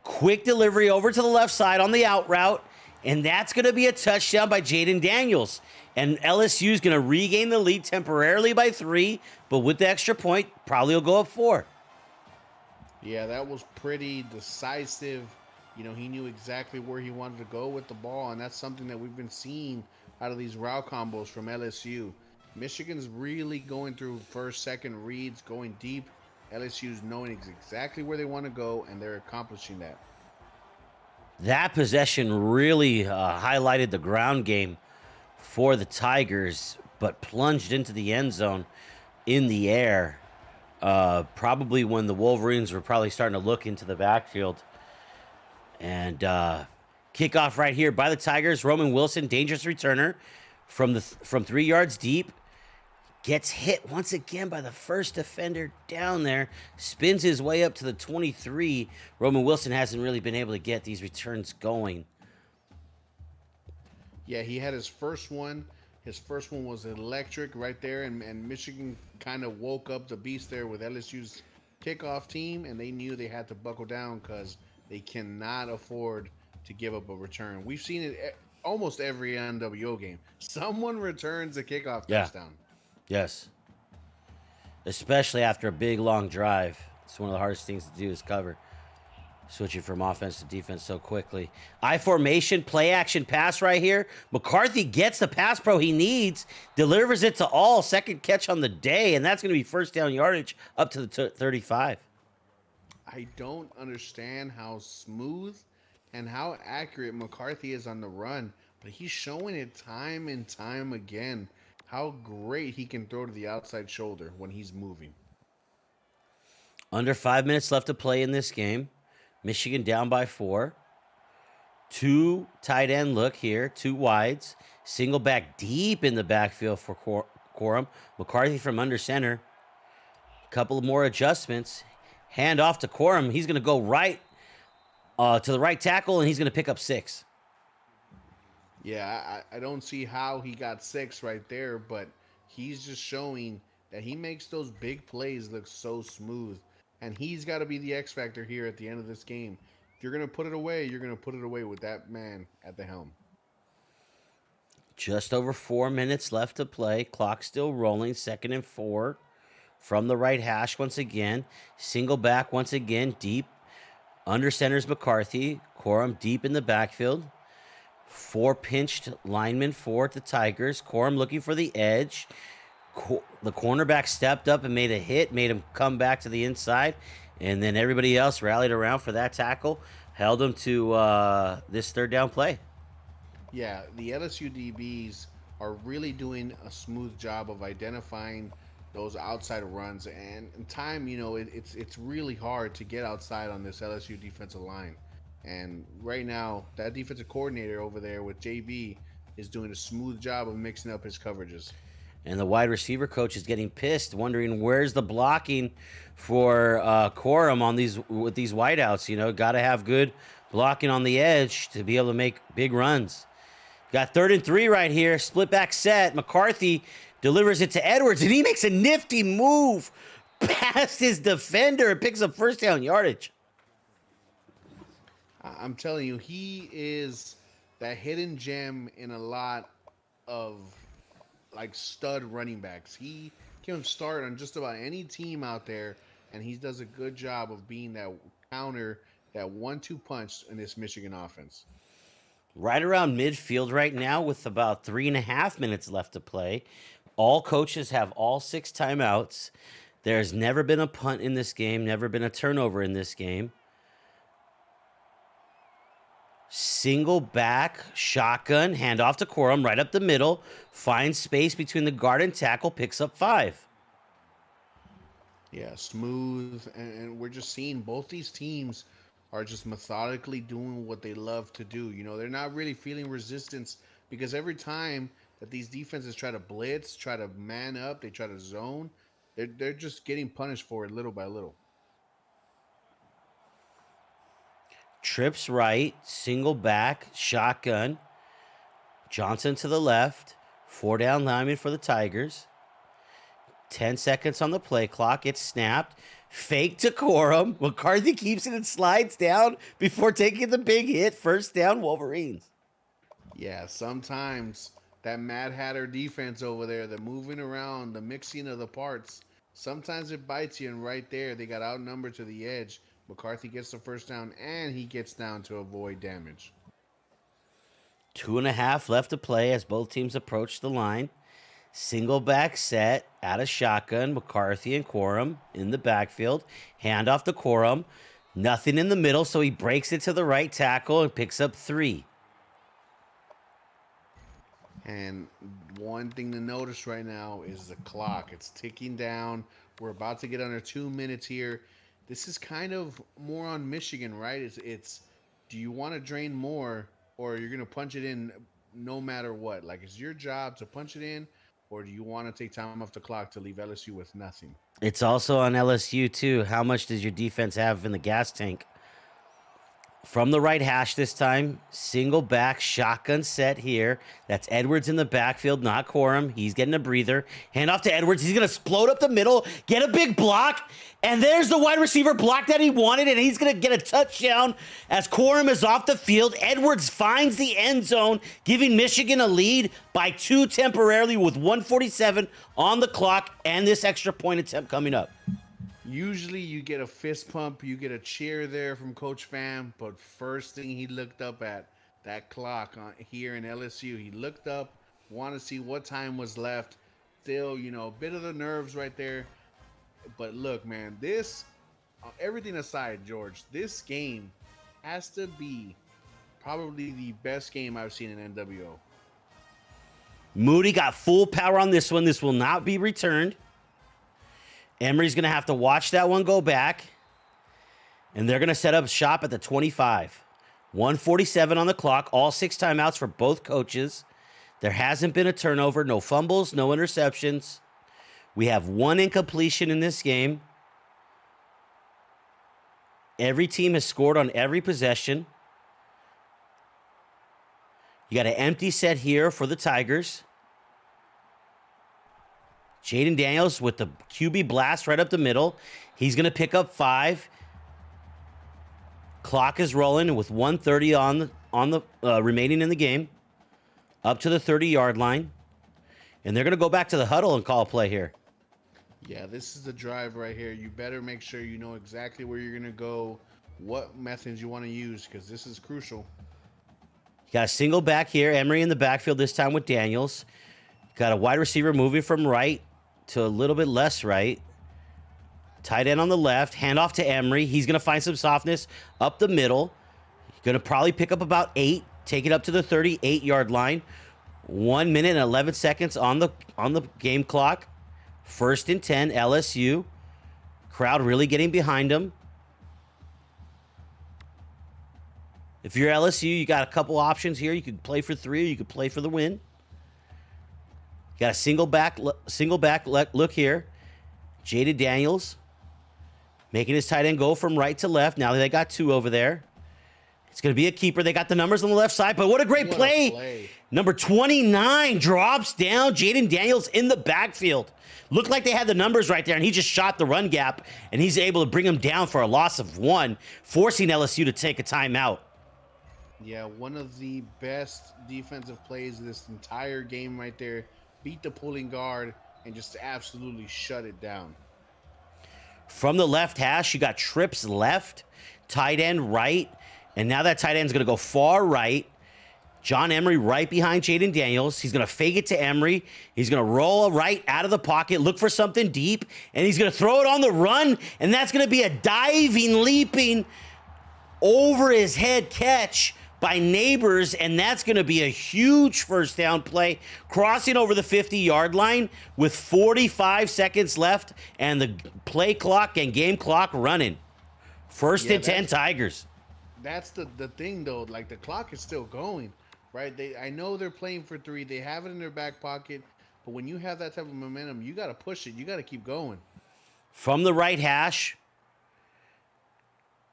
Quick delivery over to the left side on the out route. And that's going to be a touchdown by Jaden Daniels. And LSU is going to regain the lead temporarily by 3, but with the extra point, probably will go up 4. Yeah, that was pretty decisive. He knew exactly where he wanted to go with the ball, and that's something that we've been seeing out of these route combos from LSU. Michigan's really going through first, second reads, going deep. LSU's knowing exactly where they want to go, and they're accomplishing that. That possession really highlighted the ground game for the Tigers, but plunged into the end zone in the air. Probably when the Wolverines were probably starting to look into the backfield And kickoff right here by the Tigers. Roman Wilson, dangerous returner from 3 yards deep. Gets hit once again by the first defender down there. Spins his way up to the 23. Roman Wilson hasn't really been able to get these returns going. Yeah, he had his first one. His first one was electric right there, and Michigan kind of woke up the beast there with LSU's kickoff team, and they knew they had to buckle down because they cannot afford to give up a return. We've seen it almost every NWO game. Someone returns a kickoff Yeah. touchdown. Yes. Especially after a big long drive. It's one of the hardest things to do is cover. Switching from offense to defense so quickly. I formation, play action pass right here. McCarthy gets the pass pro he needs, delivers it to all. Second catch on the day, and that's going to be first down yardage up to the 35. I don't understand how smooth and how accurate McCarthy is on the run, but he's showing it time and time again how great he can throw to the outside shoulder when he's moving. Under 5 minutes left to play in this game. Michigan down by 4. Two tight end look here, two wides. Single back deep in the backfield for Quorum. McCarthy from under center. Couple of more adjustments. Hand off to Quorum. He's going to go right to the right tackle, and he's going to pick up 6. Yeah, I don't see how he got 6 right there, but he's just showing that he makes those big plays look so smooth. And he's got to be the X factor here at the end of this game. If you're going to put it away, you're going to put it away with that man at the helm. Just over 4 minutes left to play. Clock still rolling. 2nd and 4. From the right hash once again. Single back once again. Deep. Under center's McCarthy. Quorum deep in the backfield. 4 pinched linemen for the Tigers. Quorum looking for the edge. The cornerback stepped up and made a hit, made him come back to the inside, and then everybody else rallied around for that tackle, held him to this third down play. Yeah, the LSU DBs are really doing a smooth job of identifying those outside runs. And in time, it's really hard to get outside on this LSU defensive line. And right now, that defensive coordinator over there with JB is doing a smooth job of mixing up his coverages. And the wide receiver coach is getting pissed, wondering where's the blocking for Quorum on these with these wideouts. Got to have good blocking on the edge to be able to make big runs. Got 3rd and 3 right here. Split back set. McCarthy delivers it to Edwards, and he makes a nifty move past his defender and picks up first down yardage. I'm telling you, he is that hidden gem in a lot of like stud running backs. He can start on just about any team out there, and he does a good job of being that counter, that 1-2 punch in this Michigan offense. Right around midfield right now with about 3.5 minutes left to play. All coaches have all 6 timeouts. There's never been a punt in this game, never been a turnover in this game. Single back, shotgun, handoff to Quorum, right up the middle. Finds space between the guard and tackle, picks up 5. Yeah, smooth, and we're just seeing both these teams are just methodically doing what they love to do. They're not really feeling resistance because every time that these defenses try to blitz, try to man up, they try to zone, they're just getting punished for it little by little. Trips right, single back, shotgun. Johnson to the left. 4 down lineman for the Tigers. 10 seconds on the play clock. It's snapped. Fake to Quorum. McCarthy keeps it and slides down before taking the big hit. First down, Wolverines. Yeah, sometimes that Mad Hatter defense over there, the moving around, the mixing of the parts, sometimes it bites you. And right there, they got outnumbered to the edge. McCarthy gets the first down, and he gets down to avoid damage. 2.5 left to play as both teams approach the line. Single back set out of shotgun. McCarthy and Quorum in the backfield. Handoff to Quorum. Nothing in the middle, so he breaks it to the right tackle and picks up 3. And one thing to notice right now is the clock. It's ticking down. We're about to get under 2 minutes here. This is kind of more on Michigan, right? It's do you want to drain more, or you're gonna punch it in no matter what? Like, it's your job to punch it in, or do you want to take time off the clock to leave LSU with nothing? It's also on LSU too. How much does your defense have in the gas tank? From the right hash this time, single back, shotgun set here. That's Edwards in the backfield, not Corum. He's getting a breather. Hand off to Edwards. He's going to explode up the middle, get a big block, and there's the wide receiver block that he wanted, and he's going to get a touchdown as Corum is off the field. Edwards finds the end zone, giving Michigan a lead by 2 temporarily with 1:47 on the clock and this extra point attempt coming up. Usually you get a fist pump, you get a cheer there from Coach Fam, but first thing he looked up at that clock here in LSU, he looked up, wanted to see what time was left. Still, a bit of the nerves right there. But look, man, this, everything aside, George, this game has to be probably the best game I've seen in NWO. Moody got full power on this one. This will not be returned. Emery's going to have to watch that one go back. And they're going to set up shop at the 25. 1:47 on the clock. All 6 timeouts for both coaches. There hasn't been a turnover. No fumbles, no interceptions. We have 1 incompletion in this game. Every team has scored on every possession. You got an empty set here for the Tigers. Jaden Daniels with the QB blast right up the middle. He's going to pick up 5. Clock is rolling with 1:30 on the remaining in the game. Up to the 30-yard line. And they're going to go back to the huddle and call a play here. Yeah, this is the drive right here. You better make sure you know exactly where you're going to go, what methods you want to use, because this is crucial. You got a single back here. Emery in the backfield this time with Daniels. Got a wide receiver moving from right to a little bit less right. Tight end on the left. Hand off to Emery. He's going to find some softness up the middle. Going to probably pick up about 8. Take it up to the 38-yard line. 1 minute and 11 seconds on the game clock. 1st and 10, LSU. Crowd really getting behind them. If you're LSU, you got a couple options here. You could play for 3 or you could play for the win. You got a single back look here. Jaden Daniels making his tight end go from right to left. Now they got 2 over there. It's going to be a keeper. They got the numbers on the left side, but what a great play. Number 29 drops down. Jaden Daniels in the backfield. Looked like they had the numbers right there, and he just shot the run gap, and he's able to bring him down for a loss of 1, forcing LSU to take a timeout. Yeah, one of the best defensive plays of this entire game right there. Beat the pulling guard and just absolutely shut it down. From the left hash, you got trips left, tight end right, and now that tight end's going to go far right. John Emery right behind Jaden Daniels. He's going to fake it to Emery. He's going to roll right out of the pocket, look for something deep, and he's going to throw it on the run, and that's going to be a diving, leaping, over his head catch by Neighbors, and that's going to be a huge first down play, crossing over the 50-yard line with 45 seconds left and the play clock and game clock running. 1st and 10 Tigers. That's the thing, though. Like, the clock is still going, right? I know they're playing for 3. They have it in their back pocket, but when you have that type of momentum, you got to push it. You got to keep going. From the right hash,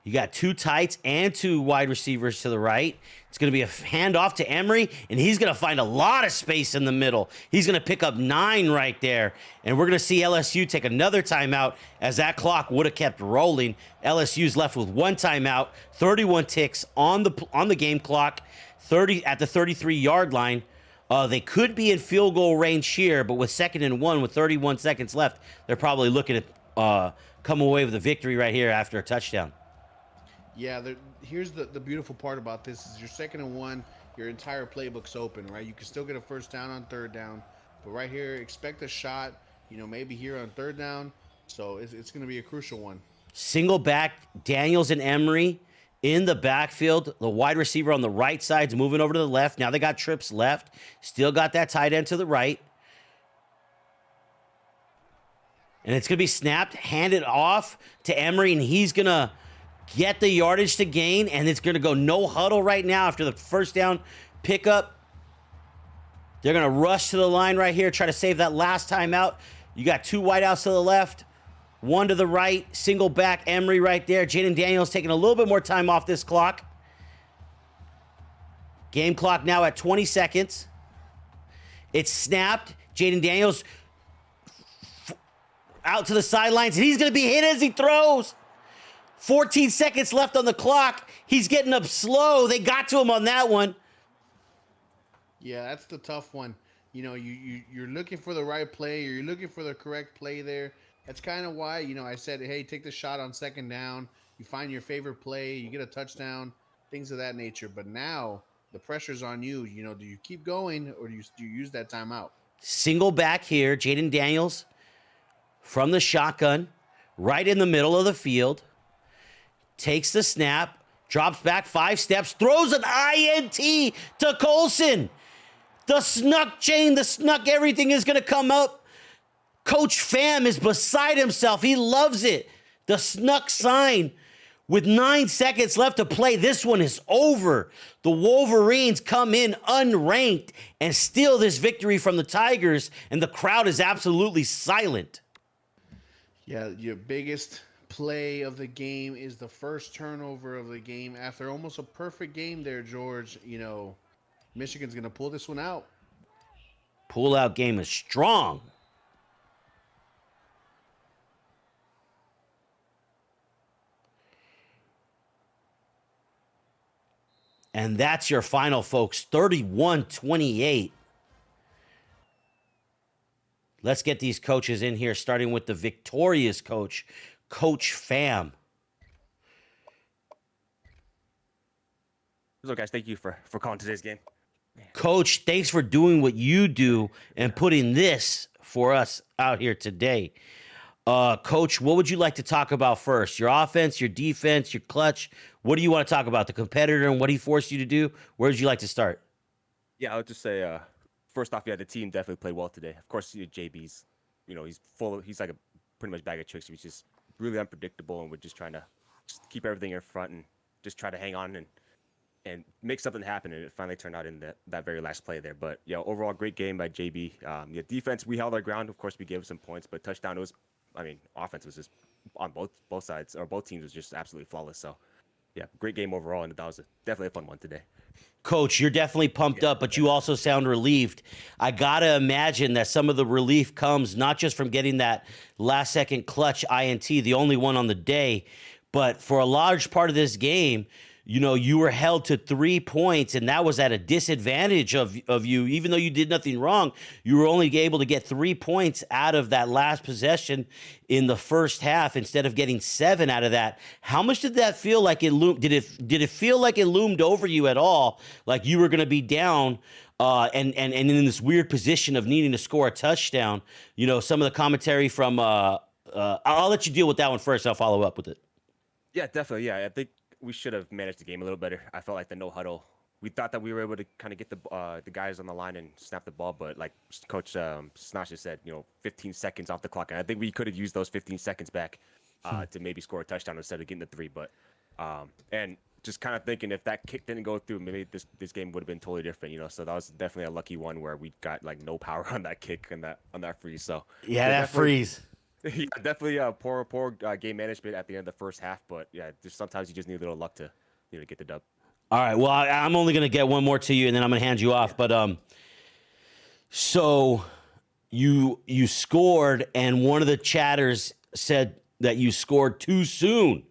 you got 2 tights and 2 wide receivers to the right. It's going to be a handoff to Emery, and he's going to find a lot of space in the middle. He's going to pick up 9 right there, and we're going to see LSU take another timeout as that clock would have kept rolling. LSU's left with 1 timeout, 31 ticks on the game clock, 30 at the 33-yard line. They could be in field goal range here, but with 2nd and 1 with 31 seconds left, they're probably looking to come away with a victory right here after a touchdown. Yeah, here's the beautiful part about this is your 2nd and 1, your entire playbook's open, right? You can still get a first down on 3rd down, but right here, expect a shot, maybe here on 3rd down. So it's going to be a crucial one. Single back, Daniels and Emery in the backfield. The wide receiver on the right side's moving over to the left. Now they got trips left. Still got that tight end to the right. And it's going to be snapped, handed off to Emery, and he's going to get the yardage to gain, and it's going to go no huddle right now after the first down pickup. They're going to rush to the line right here, try to save that last time out. You got two wideouts to the left, one to the right, single back Emery right there. Jaden Daniels taking a little bit more time off this clock. Game clock now at 20 seconds. It's snapped. Jaden Daniels out to the sidelines, and he's going to be hit as he throws. 14 seconds left on the clock. He's getting up slow. They got to him on that one. Yeah, that's the tough one. You're looking for the right play. You're looking for the correct play there. That's kind of why, I said, hey, take the shot on second down. You find your favorite play. You get a touchdown, things of that nature. But now the pressure's on you. Do you keep going or do you use that timeout? Single back here. Jaden Daniels from the shotgun, right in the middle of the field. Takes the snap, drops back 5 steps, throws an INT to Colson. The snuck chain, the snuck everything is going to come up. Coach Pham is beside himself. He loves it. The snuck sign. With 9 seconds left to play, this one is over. The Wolverines come in unranked and steal this victory from the Tigers, and the crowd is absolutely silent. Yeah, your biggest play of the game is the first turnover of the game after almost a perfect game there, George. Michigan's going to pull this one out. Pull-out game is strong. And that's your final, folks. 31-28. Let's get these coaches in here, starting with the victorious coach, Coach Pham. So, guys, thank you for calling today's game. Coach, thanks for doing what you do and putting this for us out here today. Coach, what would you like to talk about first? Your offense, your defense, your clutch? What do you want to talk about? The competitor and what he forced you to do? Where would you like to start? Yeah, I would just say, first off, yeah, the team definitely played well today. Of course, JB's, he's like a pretty much bag of tricks. He's just really unpredictable, and we're just trying to just keep everything in front and just try to hang on and make something happen, and it finally turned out in that very last play there. But, yeah, overall, great game by JB. Yeah, defense, we held our ground. Of course, we gave some points, but touchdown, offense was just on both sides, or both teams was just absolutely flawless. So, yeah, great game overall, and that was definitely a fun one today. Coach, you're definitely pumped up, but you also sound relieved. I got to imagine that some of the relief comes not just from getting that last-second clutch INT, the only one on the day, but for a large part of this game, you were held to 3 points, and that was at a disadvantage of you. Even though you did nothing wrong, you were only able to get 3 points out of that last possession in the first half instead of getting 7 out of that. How much did that feel like it loomed? Did it feel like it loomed over you at all? Like you were going to be down and in this weird position of needing to score a touchdown? Some of the commentary from I'll let you deal with that one first. I'll follow up with it. Yeah, definitely. Yeah, I think we should have managed the game a little better. I felt like the no huddle. We thought that we were able to kind of get the guys on the line and snap the ball, but like Coach Snasha said, 15 seconds off the clock, and I think we could have used those 15 seconds back to maybe score a touchdown instead of getting the 3. But and just kind of thinking if that kick didn't go through, maybe this game would have been totally different. So that was definitely a lucky one where we got like no power on that kick and on that freeze. So yeah, that freeze. Yeah, definitely poor game management at the end of the first half, but yeah, just sometimes you just need a little luck to get the dub. All right, well, I'm only gonna get one more to you, and then I'm gonna hand you off. But so you scored, and one of the chatters said that you scored too soon.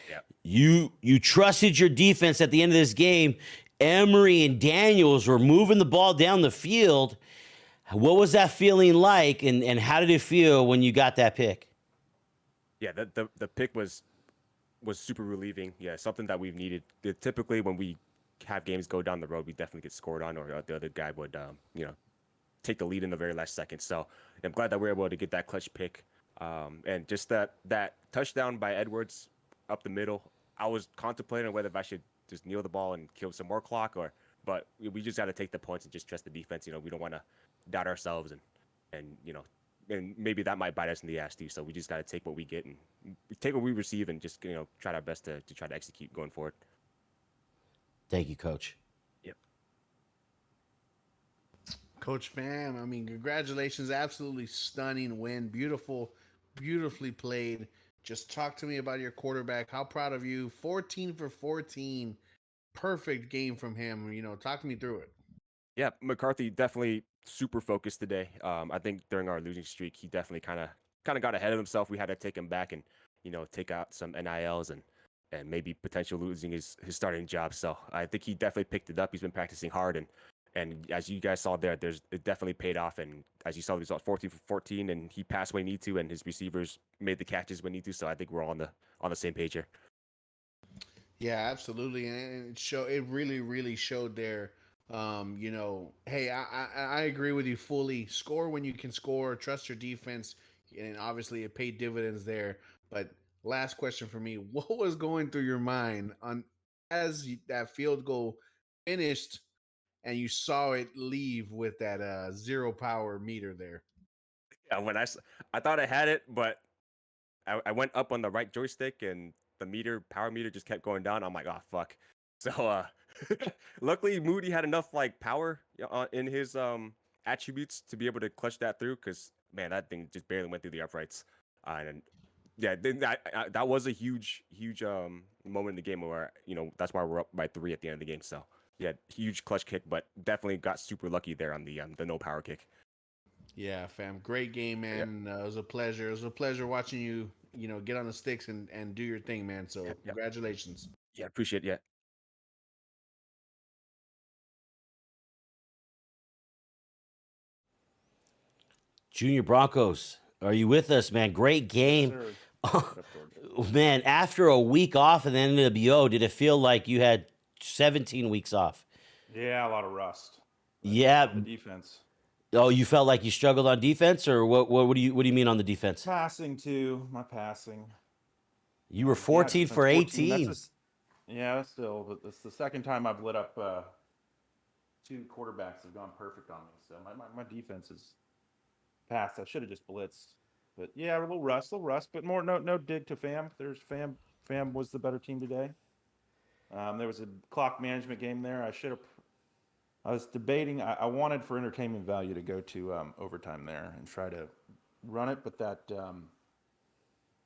Yeah. You trusted your defense at the end of this game. Emery and Daniels were moving the ball down the field. What was that feeling like, and how did it feel when you got that pick? Yeah, the pick was super relieving. Yeah, something that we've needed. Typically, when we have games go down the road, we definitely get scored on, or the other guy would, take the lead in the very last second. So I'm glad that we were able to get that clutch pick. And just that touchdown by Edwards up the middle, I was contemplating whether if I should just kneel the ball and kill some more clock, but we just got to take the points and just trust the defense. We don't want to doubt ourselves and and maybe that might bite us in the ass too. So we just got to take what we get and take what we receive and just try our best to try to execute going forward. Thank you, Coach. Yep. Coach Fam, I mean, congratulations. Absolutely stunning win. Beautiful, beautifully played. Just talk to me about your quarterback. How proud of you. 14 for 14. Perfect game from him. Talk to me through it. Yeah, McCarthy definitely super focused today. I think during our losing streak, he definitely kind of got ahead of himself. We had to take him back and take out some NILs and maybe potential losing his starting job. So I think he definitely picked it up. He's been practicing hard and as you guys saw there, it definitely paid off. And as you saw the result, 14 for 14, and he passed when he needed to, and his receivers made the catches when he needed to. So I think we're all on the same page here. Yeah, absolutely, and it really, really showed there. Hey, I agree with you fully. Score when you can score. Trust your defense, and obviously it paid dividends there. But last question for me: what was going through your mind that field goal finished, and you saw it leave with that zero power meter there? Yeah, I thought I had it, but I went up on the right joystick and the power meter just kept going down. I'm like, oh fuck. So luckily Moody had enough like power in his attributes to be able to clutch that through because man, that thing just barely went through the uprights. And yeah, that was a huge moment in the game where that's why we're up by 3 at the end of the game. So yeah, huge clutch kick, but definitely got super lucky there on the no power kick. Yeah, fam. Great game, Yeah, man. It was a pleasure. It was a pleasure watching you, get on the sticks and do your thing, man. So yeah, congratulations. yeah. Appreciate it. Yeah. Junior Broncos, are you with us, man? Great Yes, game. sir. What up, George? Man, after a week off in the NWO, did it feel like you had 17 weeks off? Yeah, a lot of rust, but Yeah. on the defense, Oh, you felt like you struggled on defense, or what do you mean on the defense? passing too. My passing. You were Yeah, 14 defense for 14. That's 18. just yeah, that's still. But that's the second time I've lit up. Two quarterbacks have gone perfect on me. So my defense is passed. I should have just blitzed. But yeah, a little rust. But more no dig to Fam. There's Fam. Fam was the better team today. There was a clock management game there. I should have. I was debating. I wanted for entertainment value to go to overtime there and try to run it, but that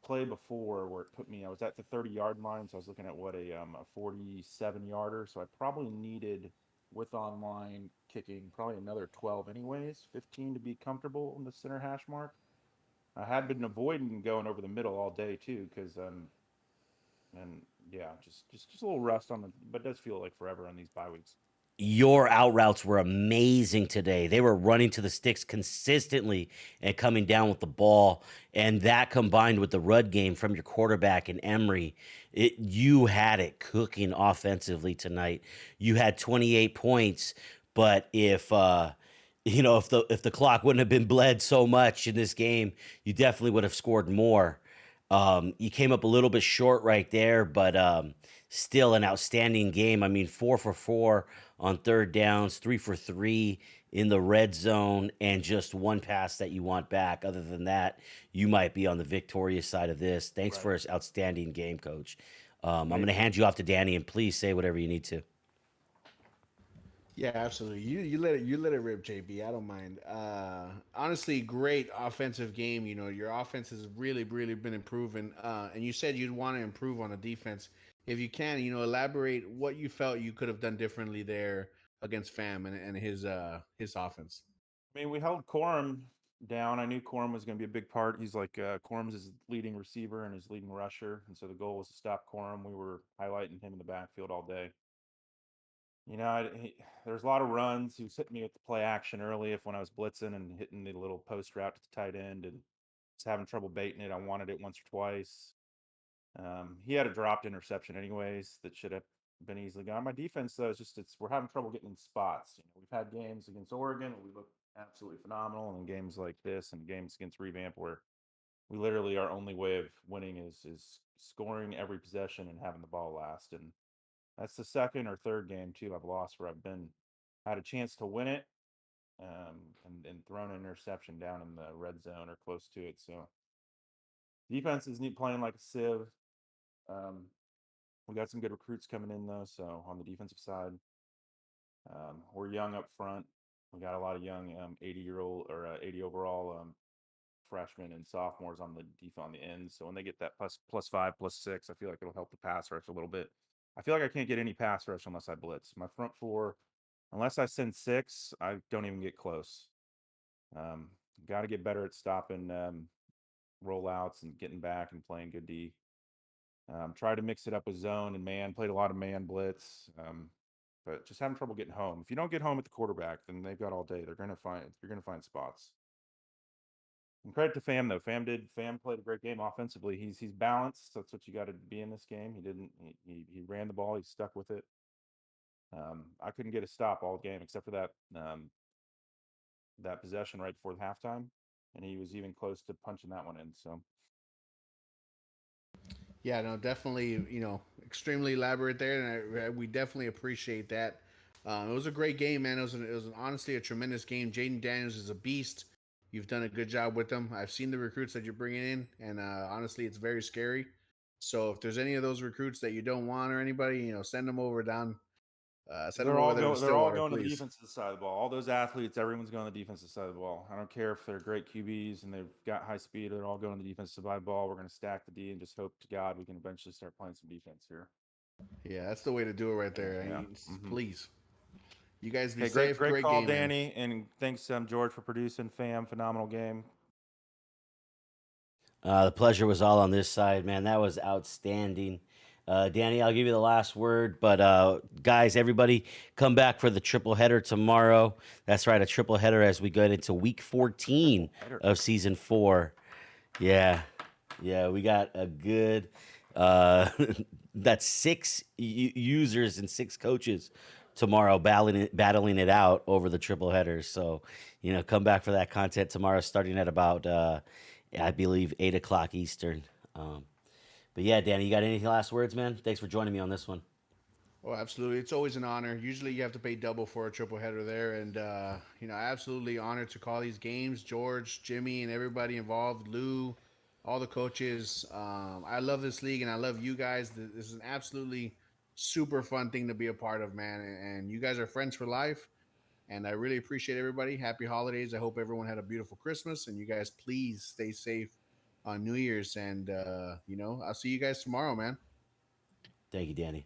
play before where it put me, I was at the 30-yard line, so I was looking at what a 47-yarder. So I probably needed with online kicking probably another 12 anyways, 15 to be comfortable in the center hash mark. I had been avoiding going over the middle all day too, because and yeah, just a little rust on the, but it does feel like forever on these bye weeks. Your out routes were amazing today. They were running to the sticks consistently and coming down with the ball. And that combined with the run game from your quarterback and Emery, you had it cooking offensively tonight. You had 28 points, but if the clock wouldn't have been bled so much in this game, you definitely would have scored more. You came up a little bit short right there, but still an outstanding game. I mean, 4 for 4 on third downs, 3 for 3 in the red zone, and just one pass that you want back. Other than that, you might be on the victorious side of this. Thanks Right. for an outstanding game, Coach. I'm going to Thank you. hand you off to Danny, and please say whatever you need to. Yeah, absolutely. You let it rip, JB. I don't mind. Honestly, great offensive game. Your offense has really been improving. And you said you'd want to improve on the defense. If you can, elaborate what you felt you could have done differently there against Fam and his offense. I mean, we held Corum down. I knew Corum was going to be a big part. He's like Corum's his leading receiver and his leading rusher, and so the goal was to stop Corum. We were highlighting him in the backfield all day. There's a lot of runs. He was hitting me with the play action early if when I was blitzing and hitting the little post route to the tight end and just having trouble baiting it. I wanted it once or twice. He had a dropped interception anyways that should have been easily gone. My defense though is just we're having trouble getting in spots. We've had games against Oregon where we look absolutely phenomenal, and games like this and games against Revamp where we literally our only way of winning is scoring every possession and having the ball last. And that's the second or third game too I've lost where I've been had a chance to win it, and thrown an interception down in the red zone or close to it. So defense is neat playing like a sieve. Um, we got some good recruits coming in though. So on the defensive side, we're young up front. We got a lot of young 80-year-old or 80 overall freshmen and sophomores on the defense on the end. So when they get that plus 5, +6, I feel like it'll help the pass rush a little bit. I feel like I can't get any pass rush unless I blitz. My front four, unless I send 6, I don't even get close. Um, got to get better at stopping rollouts and getting back and playing good D. Tried to mix it up with zone and man. Played a lot of man blitz, but just having trouble getting home. If you don't get home at the quarterback, then they've got all day. You're gonna find spots. And credit to Fam though. Fam played a great game offensively. He's balanced. That's what you got to be in this game. He didn't. He ran the ball. He stuck with it. I couldn't get a stop all game except for that possession right before the halftime, and he was even close to punching that one in. So Yeah, no, definitely, extremely elaborate there, and we definitely appreciate that. It was a great game, man. It was honestly a tremendous game. Jaden Daniels is a beast. You've done a good job with them. I've seen the recruits that you're bringing in, and honestly, it's very scary. So if there's any of those recruits that you don't want or anybody, send them over down. Send them over there to they're all Stillwater, going to the please. defensive side of the ball. All those athletes, everyone's going to the defensive side of the ball. I don't care if they're great QBs and they've got high speed. They're all going to the defensive side of the ball. We're going to stack the D and just hope to God we can eventually start playing some defense here. Yeah, that's the way to do it right there. Yeah. Please. You guys be Okay, safe. great Great call, game, man. Danny, and thanks George for producing. Fam, phenomenal game. The pleasure was all on this side, man. That was outstanding. Danny, I'll give you the last word. But guys, everybody, come back for the triple header tomorrow. That's right, a triple header as we get into week 14 of season 4. Yeah, yeah, we got a good. That's 6 users and 6 coaches tomorrow battling it out over the triple headers. So, come back for that content tomorrow, starting at about I believe 8 o'clock Eastern. But yeah, Danny, you got any last words, man? Thanks for joining me on this one. Oh, absolutely. It's always an honor. Usually you have to pay double for a triple header there. And, absolutely honored to call these games. George, Jimmy, and everybody involved, Lou, all the coaches. I love this league and I love you guys. This is an absolutely super fun thing to be a part of, man. And you guys are friends for life. And I really appreciate everybody. Happy holidays. I hope everyone had a beautiful Christmas. And you guys, please stay safe on New Year's. And, I'll see you guys tomorrow, man. Thank you, Danny.